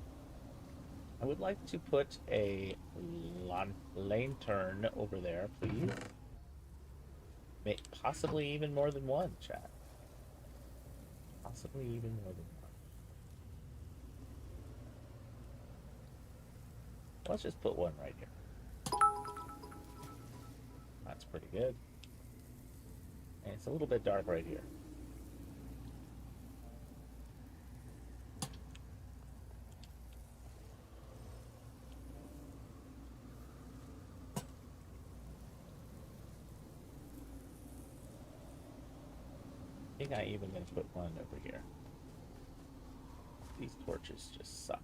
I would like to put a lantern over there, please. Possibly even more than one, chat. Possibly even more than one. Let's just put one right here. That's pretty good. And it's a little bit dark right here. I think I'm even going to put one over here. These torches just suck.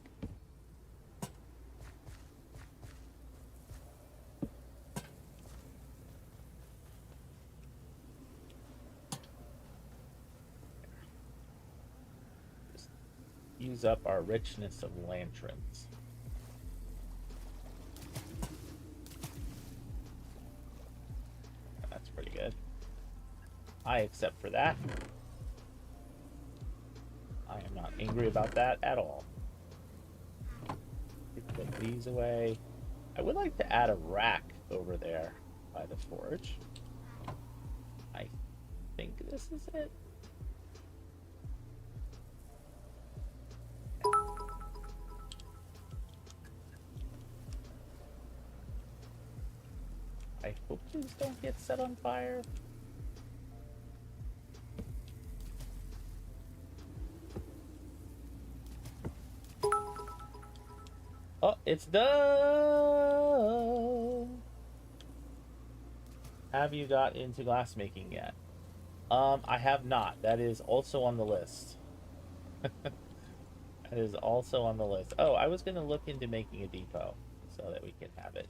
Just use up our richness of lanterns. That's pretty good. I accept for that. I am not angry about that at all. Put these away. I would like to add a rack over there by the forge. I think this is it. I hope these don't get set on fire. Oh, it's done! Have you got into glassmaking yet? I have not. That is also on the list. That is also on the list. Oh, I was going to look into making a depot so that we can have it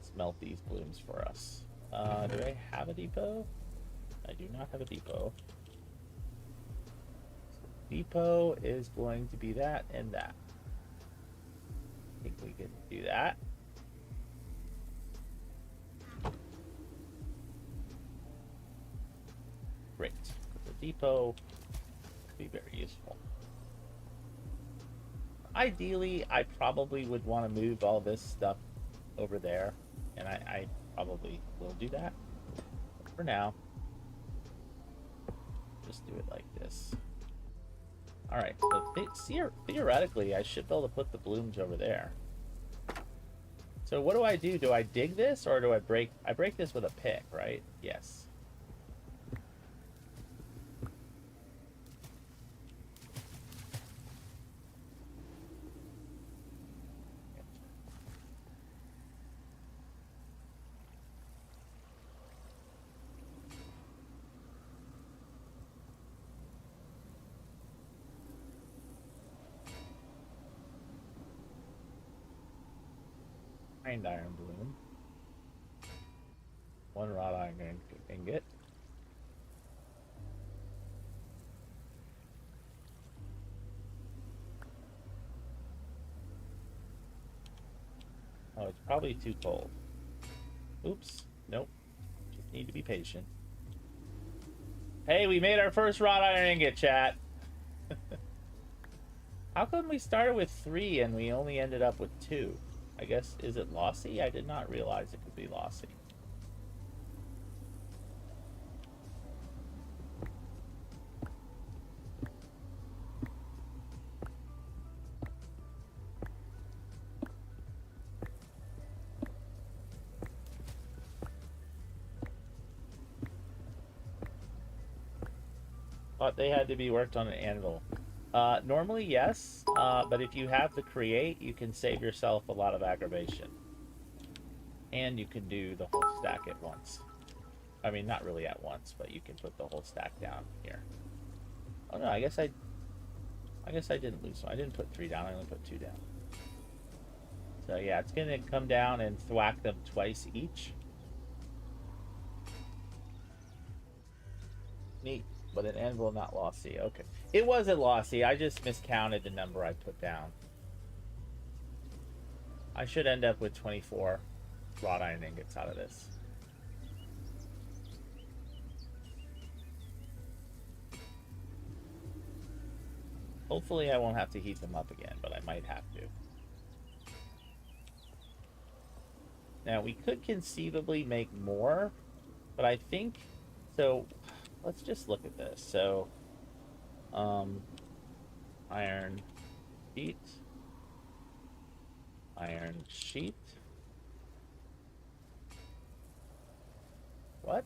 smelt these blooms for us. Do I have a depot? I do not have a depot. So depot is going to be that and that. I think we can do that. Great. The depot would be very useful. Ideally, I probably would want to move all this stuff over there, and I probably will do that. But for now, just do it like this. All right, so theoretically, I should be able to put the blooms over there. So what do I do? Do I dig this, or do I break? I break this with a pick, right? Yes. Iron bloom. One wrought iron ingot. Oh, it's probably too cold. Oops. Nope. Just need to be patient. Hey, we made our first wrought iron ingot, chat. How come we started with 3 and we only ended up with 2? I guess, is it lossy? I did not realize it could be lossy. Thought they had to be worked on an anvil. Normally, yes, but if you have the create, you can save yourself a lot of aggravation. And you can do the whole stack at once. I mean, not really at once, but you can put the whole stack down here. Oh no, I guess I didn't lose one. I didn't put 3 down, I only put 2 down. So yeah, it's gonna come down and thwack them twice each. Neat. But an anvil, not lossy. Okay. It wasn't lossy. I just miscounted the number I put down. I should end up with 24 wrought iron ingots out of this. Hopefully I won't have to heat them up again, but I might have to. Now, we could conceivably make more, but I think... So, let's just look at this. So, iron sheet. Iron sheet. What?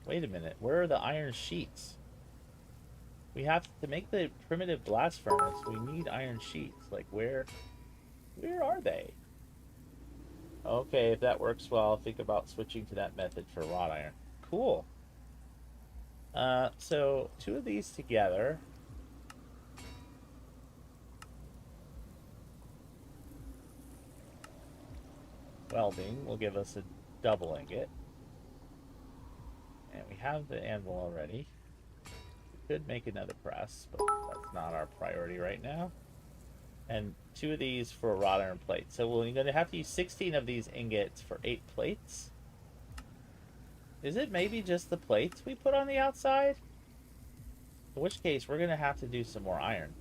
Wait a minute. Where are the iron sheets? We have to make the primitive blast furnace. We need iron sheets. Like, where are they? Okay, if that works well, I'll think about switching to that method for wrought iron. Cool. So 2 of these together. Welding will give us a double ingot. And we have the anvil already. We could make another press, but that's not our priority right now. And 2 of these for a wrought iron plate. So we're going to have to use 16 of these ingots for 8 plates. Is it maybe just the plates we put on the outside? In which case, we're going to have to do some more iron.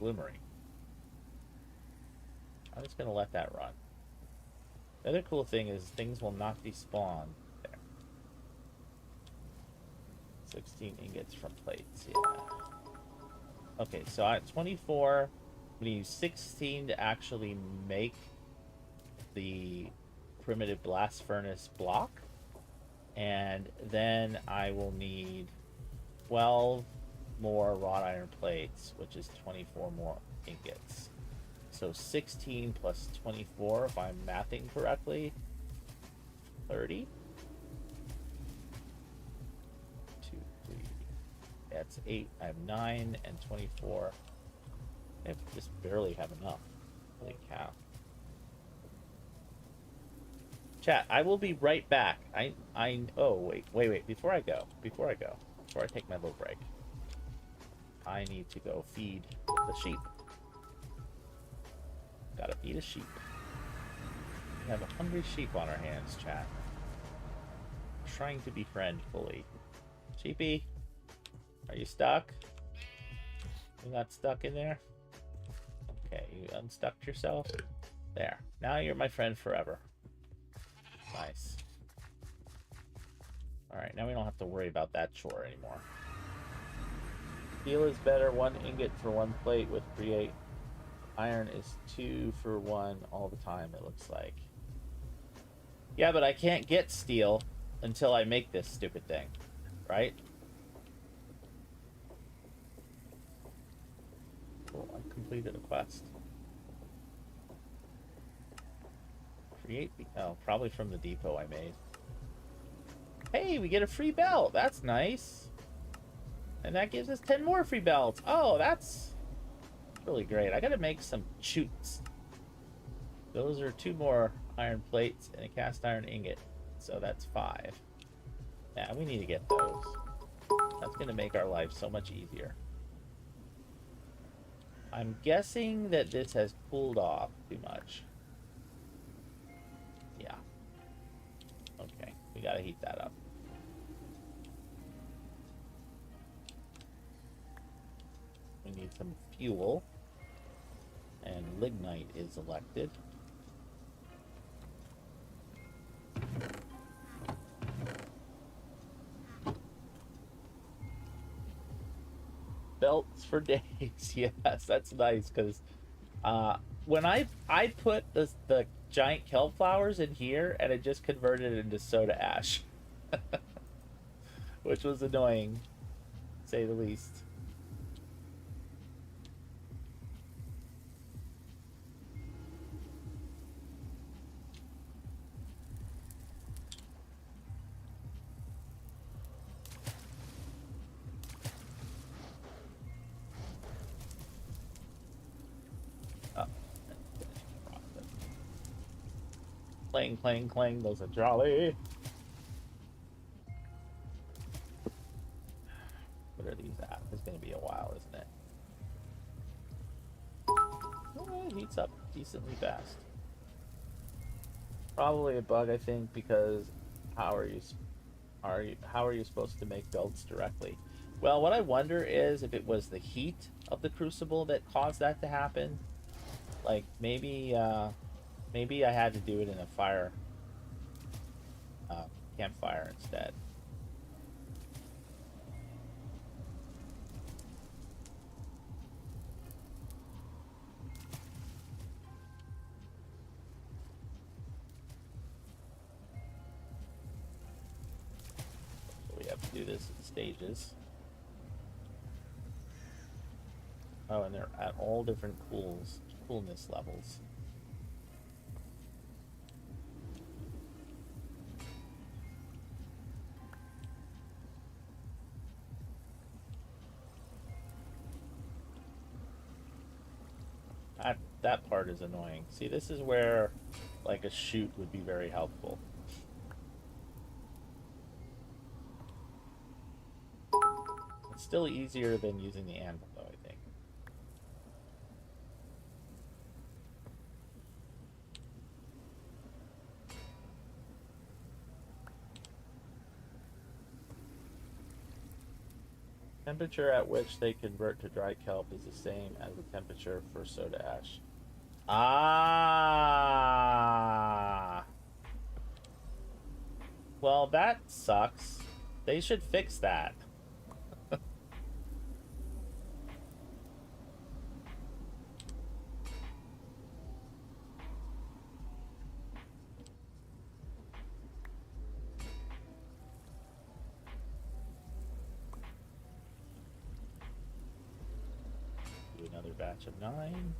Bloomery. I'm just going to let that run. The other cool thing is things will not despawn there. 16 ingots from plates, yeah. Okay, so at 24, I'm going to use 16 to actually make the primitive blast furnace block. And then I will need 12 more wrought iron plates, which is 24 more ingots. So 16 plus 24, if I'm mathing correctly, 30. 2, 3. That's 8. I have 9 and 24. I just barely have enough. Holy cow. Chat, I will be right back. Oh, wait. Before I take my little break, I need to go feed the sheep. Gotta feed a sheep. We have a hungry sheep on our hands, chat. I'm trying to befriend fully. Sheepy, are you stuck? You got stuck in there? Okay, you unstuck yourself? There. Now you're my friend forever. Nice. Alright, now we don't have to worry about that chore anymore. Steel is better, 1 ingot for 1 plate with create. Iron is 2 for 1 all the time, it looks like. Yeah, but I can't get steel until I make this stupid thing, right? Cool, I completed a quest. Create, oh, probably from the depot I made. Hey, we get a free belt. That's nice. And that gives us 10 more free belts. Oh, that's really great. I gotta make some chutes. Those are 2 more iron plates and a cast iron ingot. So that's 5. Yeah, we need to get those. That's gonna make our life so much easier. I'm guessing that this has cooled off too much. Yeah. Okay, we gotta heat that up. We need some fuel. And lignite is elected. Belts for days. Yes, that's nice because when I put the giant kelp flowers in here and it just converted it into soda ash. Which was annoying, to say the least. Clang, clang, clang, those are jolly. What are these at? It's gonna be a while, isn't it? Oh, it heats up decently fast. Probably a bug, I think, because how are you supposed to make belts directly? Well, what I wonder is if it was the heat of the crucible that caused that to happen. Like maybe I had to do it in a fire uh, campfire instead. So we have to do this in stages. Oh, and they're at all different coolness levels. That part is annoying. See, this is where like a chute would be very helpful. It's still easier than using the anvil, though, I think. Temperature at which they convert to dry kelp is the same as the temperature for soda ash. Ah. Well, that sucks. They should fix that. Do another batch of 9.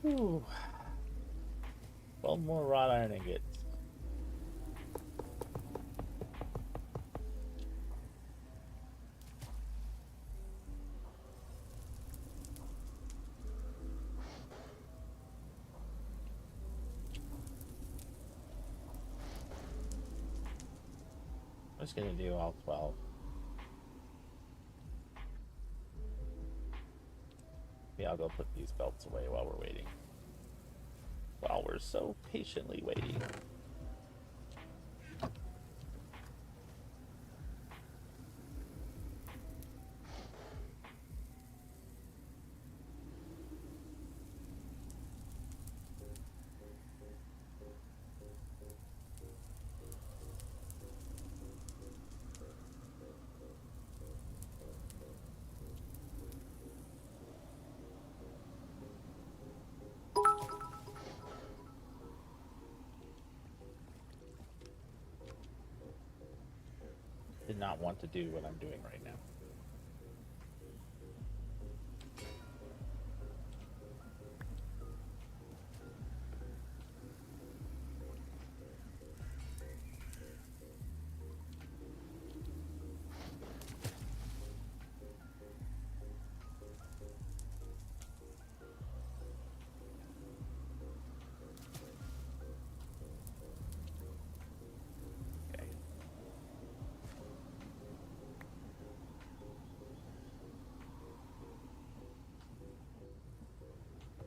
Whew. 12 more wrought iron ingots. I'm just gonna do all 12. Maybe I'll go put these belts away while we're waiting. While we're so patiently waiting. Did not want to do what I'm doing right now.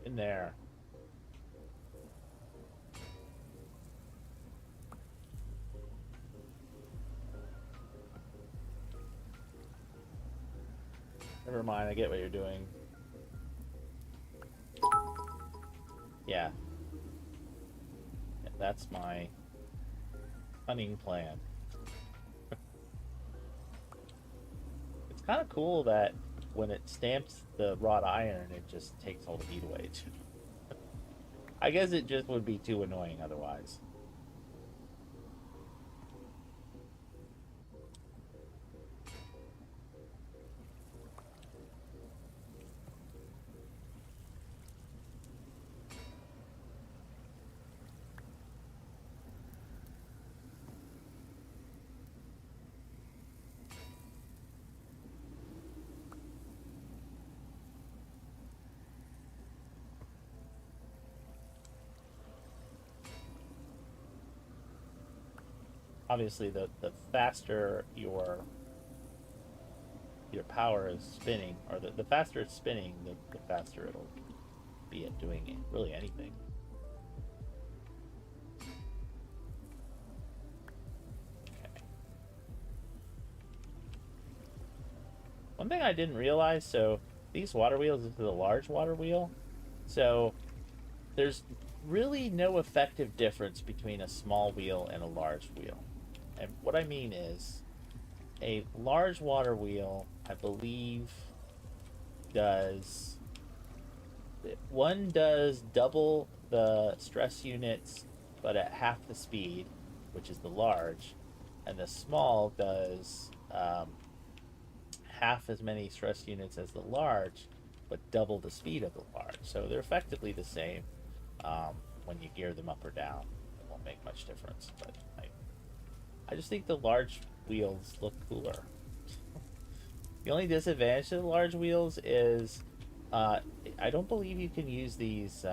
In there. Never mind, I get what you're doing. Yeah. That's my cunning plan. It's kind of cool that when it stamps the wrought iron, it just takes all the heat away too. I guess it just would be too annoying otherwise. Obviously, the faster your power is spinning, or the faster it's spinning, the faster it'll be at doing it, really anything. Okay. One thing I didn't realize, so these water wheels, this is a large water wheel. So there's really no effective difference between a small wheel and a large wheel. And what I mean is, a large water wheel, I believe, does one does double the stress units, but at half the speed, which is the large, and the small does half as many stress units as the large, but double the speed of the large. So they're effectively the same. When you gear them up or down, it won't make much difference. But I just think the large wheels look cooler. The only disadvantage of the large wheels is I don't believe you can use these,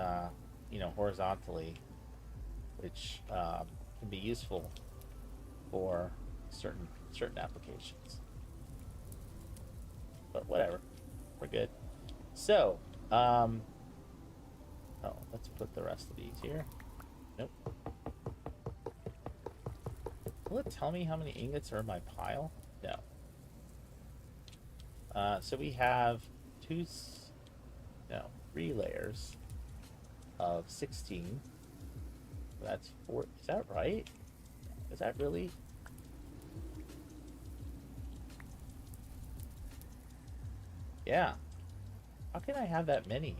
horizontally, which can be useful for certain applications. But whatever, we're good. So, let's put the rest of these here. Nope. Will it tell me how many ingots are in my pile? No. So we have three layers of 16. That's 4. Is that right? Is that really? Yeah. How can I have that many?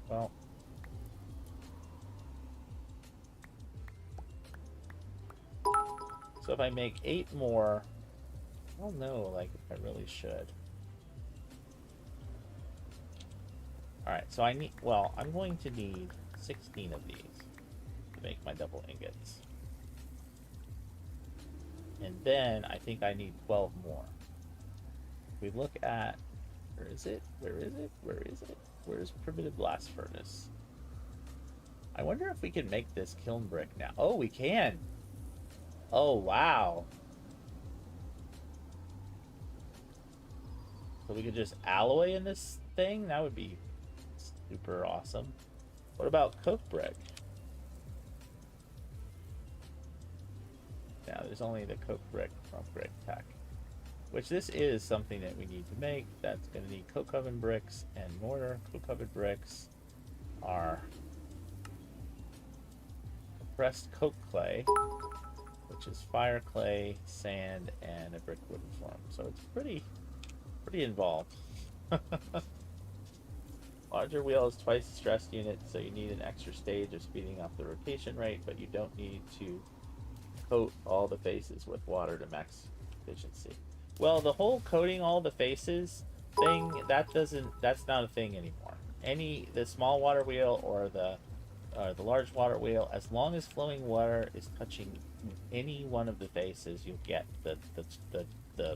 Well, so if I make 8 more, I don't know, like, if I really should. Alright, so I'm going to need 16 of these to make my double ingots. And then I think I need 12 more. If we look at, where is it? Where's primitive blast furnace? I wonder if we can make this kiln brick now. Oh, we can! Oh, wow! So we could just alloy in this thing? That would be super awesome. What about coke brick? Now, there's only the coke brick from Gregtech. Which this is something that we need to make. That's going to need coke oven bricks and mortar. Coke oven bricks are compressed coke clay, which is fire clay, sand, and a brick wooden form. So it's pretty involved. Larger wheel is twice the stress unit, so you need an extra stage of speeding up the rotation rate, but you don't need to coat all the faces with water to max efficiency. Well, the whole coating all the faces thing, that's not a thing anymore. The small water wheel or the large water wheel, as long as flowing water is touching any one of the faces, you'll get the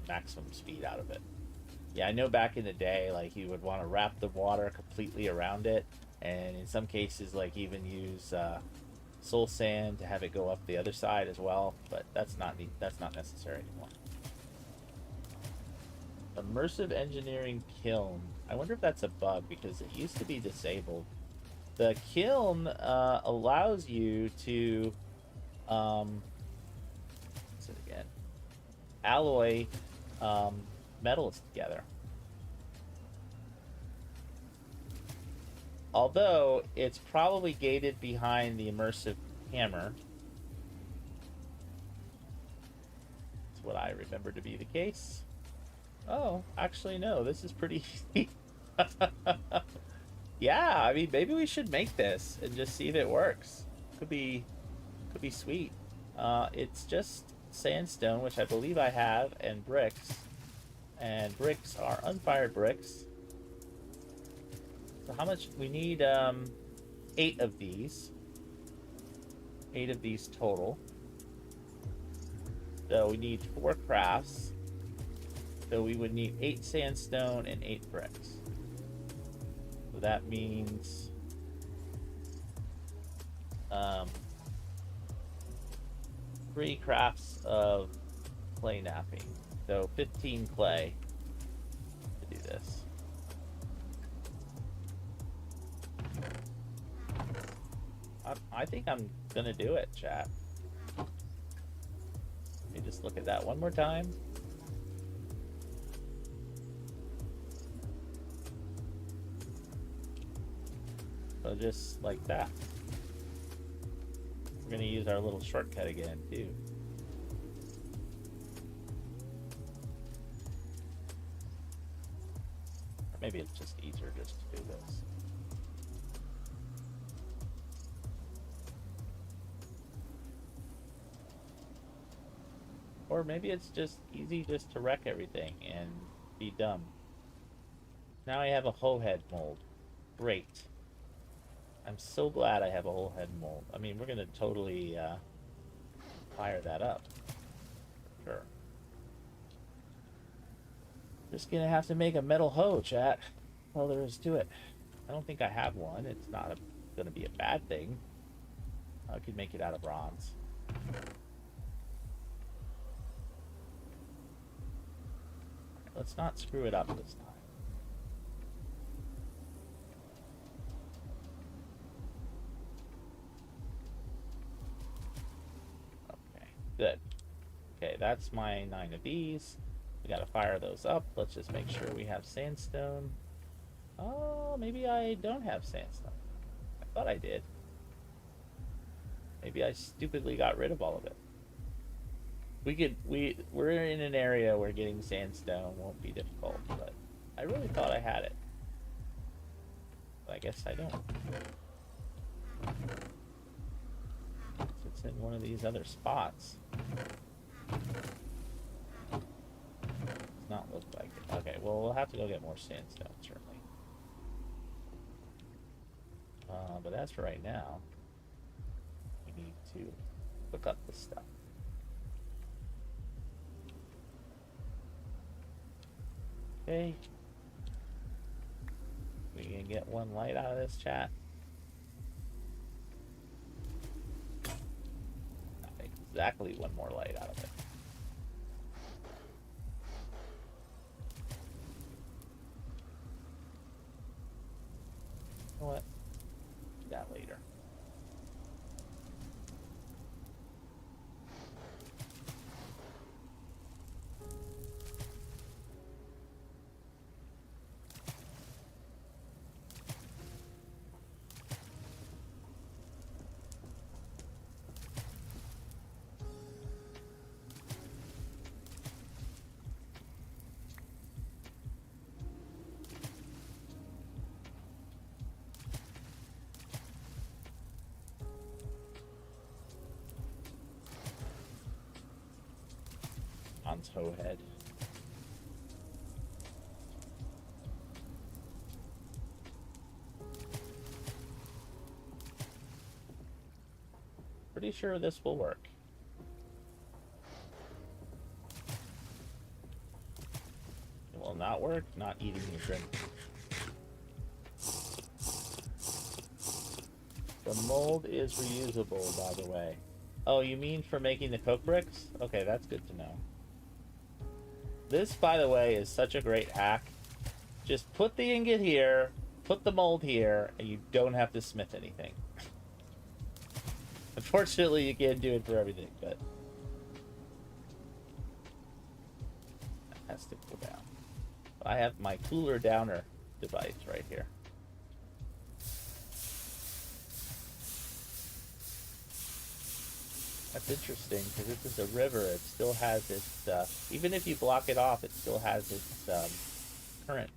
maximum speed out of it. Yeah, I know back in the day, like, you would want to wrap the water completely around it, and in some cases, like, even use soul sand to have it go up the other side as well, but that's not necessary anymore. Immersive engineering kiln. I wonder if that's a bug because it used to be disabled. The kiln allows you to what's it again? Alloy metals together. Although it's probably gated behind the immersive hammer. That's what I remember to be the case. Oh, actually no, this is pretty easy. Yeah, I mean, maybe we should make this and just see if it works. Could be sweet. It's just sandstone, which I believe I have, and bricks. And bricks are unfired bricks. So how much? We need 8 of these. 8 of these total. So we need 4 crafts. So we would need 8 sandstone and 8 bricks. So that means 3 crafts of clay napping. So 15 clay to do this. 15 I think I'm gonna do it, chat. Let me just look at that one more time. So just like that. We're gonna use our little shortcut again, too. Or maybe it's just easier just to do this. Or maybe it's just easy just to wreck everything and be dumb. Now I have a whole head mold. Great. I'm so glad I have a whole head mold. I mean, we're gonna totally fire that up. Sure. Just gonna have to make a metal hoe, chat. All there is to it. I don't think I have one. It's not gonna be a bad thing. I could make it out of bronze. Let's not screw it up this time. Okay, good. Okay, that's my 9 of these. We gotta fire those up. Let's just make sure we have sandstone. Oh, maybe I don't have sandstone. I thought I did. Maybe I stupidly got rid of all of it. We're in an area where getting sandstone won't be difficult, but I really thought I had it. But I guess I don't. It's in one of these other spots. Does not look like it. Okay, well, we'll have to go get more sandstone, certainly. But as for right now, we need to hook up this stuff. Okay. We can get one light out of this, chat. Not exactly one more light out of it. You know what? Do that later. On toe head. Pretty sure this will work. It will not work, not eating your drink. The mold is reusable, by the way. Oh, you mean for making the coke bricks? Okay, that's good to know. This, by the way, is such a great hack. Just put the ingot here, put the mold here, and you don't have to smith anything. Unfortunately, you can't do it for everything, but that has to go down. I have my cooler downer device right here. That's interesting, because this is a river. It still has its, even if you block it off, it still has its current.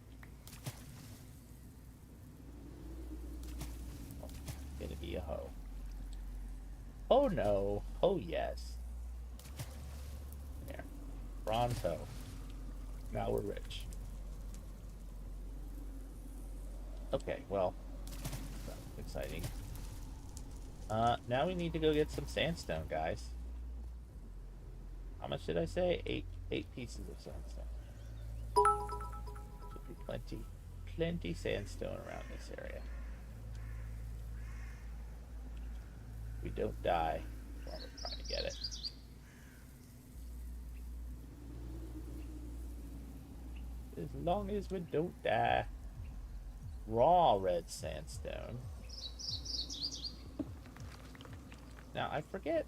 Oh, it's gonna be a hoe. Oh no. Oh yes. There. Bronze hoe. Now we're rich. Okay, well, that's exciting. Now we need to go get some sandstone, guys. How much did I say? Eight pieces of sandstone. Should be plenty sandstone around this area. We don't die while we're trying to get it. As long as we don't die. Raw red sandstone. Now, I forget.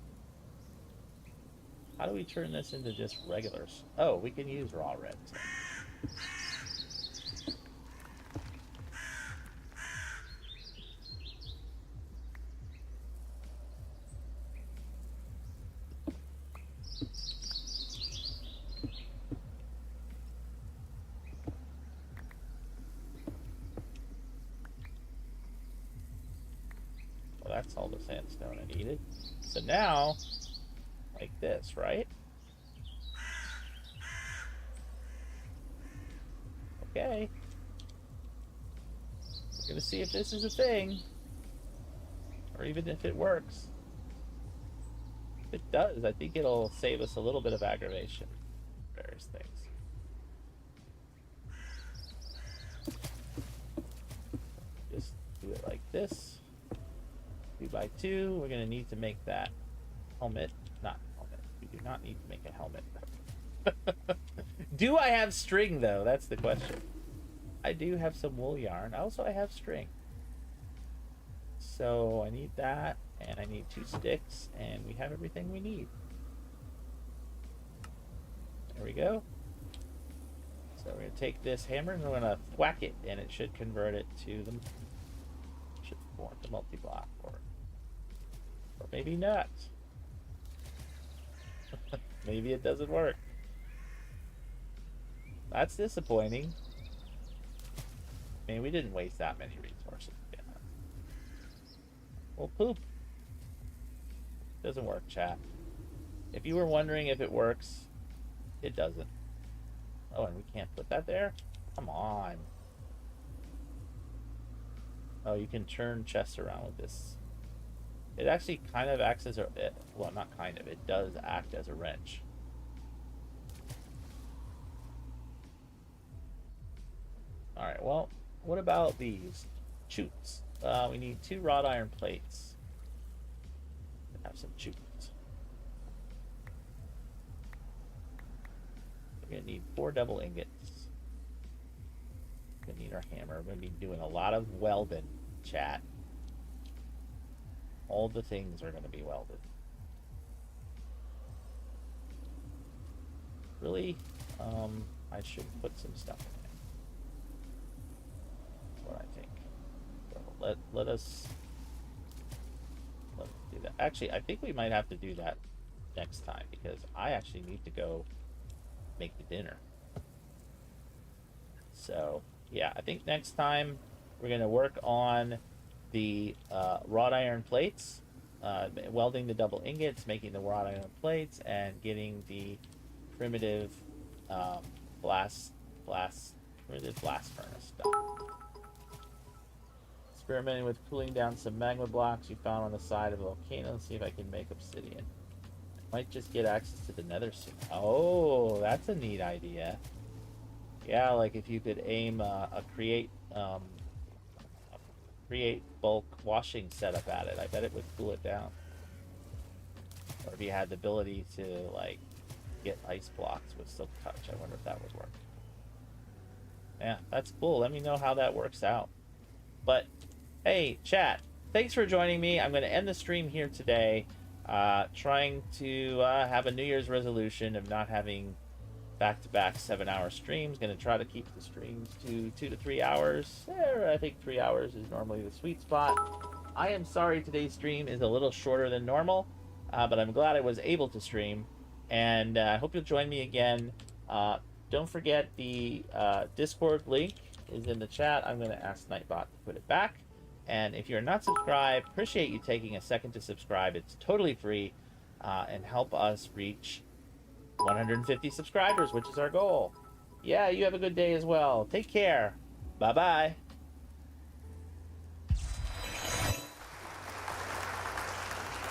How do we turn this into just regulars? Oh, we can use raw redstone. Well, that's all the sandstone I needed. So now, like this, right? Okay. We're gonna see if this is a thing, or even if it works. If it does, I think it'll save us a little bit of aggravation. Various things. Just do it like this. 2x2. We're gonna need to make that helmet. Not helmet. We do not need to make a helmet. Do I have string though? That's the question. I do have some wool yarn. Also, I have string. So I need that, and I need 2 sticks, and we have everything we need. There we go. So we're gonna take this hammer and we're gonna whack it, and it should convert it to the should want the multi-block, or maybe not. Maybe it doesn't work. That's disappointing. I mean, we didn't waste that many resources. Yeah. Well, poop. Doesn't work, chat. If you were wondering if it works, it doesn't. Oh, and we can't put that there? Come on. Oh, you can turn chests around with this. It actually kind of acts as a... well, not kind of. It does act as a wrench. Alright, well, what about these? Chutes. We need 2 wrought iron plates. Have some chutes. We're gonna need 4 double ingots. We're gonna need our hammer. We're gonna be doing a lot of welding, chat. All the things are gonna be welded. Really? I should put some stuff in there. That's what I think. So let us do that. Actually, I think we might have to do that next time, because I actually need to go make the dinner. So yeah, I think next time we're gonna work on the wrought iron plates, welding the double ingots, making the wrought iron plates, and getting the primitive primitive blast furnace done. Experimenting with cooling down some magma blocks you found on the side of a volcano and see if I can make obsidian. Might just get access to the nether soon. Oh, that's a neat idea. Yeah, like if you could aim a create bulk washing setup at it, I bet it would cool it down. Or if you had the ability to like get ice blocks with silk touch, I wonder if that would work. Yeah, that's cool. Let me know how that works out. But hey, chat, thanks for joining me. I'm going to end the stream here today. Trying to have a New Year's resolution of not having back-to-back 7-hour streams. Going to try to keep the streams to 2 to 3 hours. I think 3 hours is normally the sweet spot. I am sorry today's stream is a little shorter than normal, but I'm glad I was able to stream. And I hope you'll join me again. Don't forget the Discord link is in the chat. I'm going to ask Nightbot to put it back. And if you're not subscribed, appreciate you taking a second to subscribe. It's totally free, and help us reach 150 subscribers, which is our goal. Yeah, you have a good day as well. Take care. Bye-bye.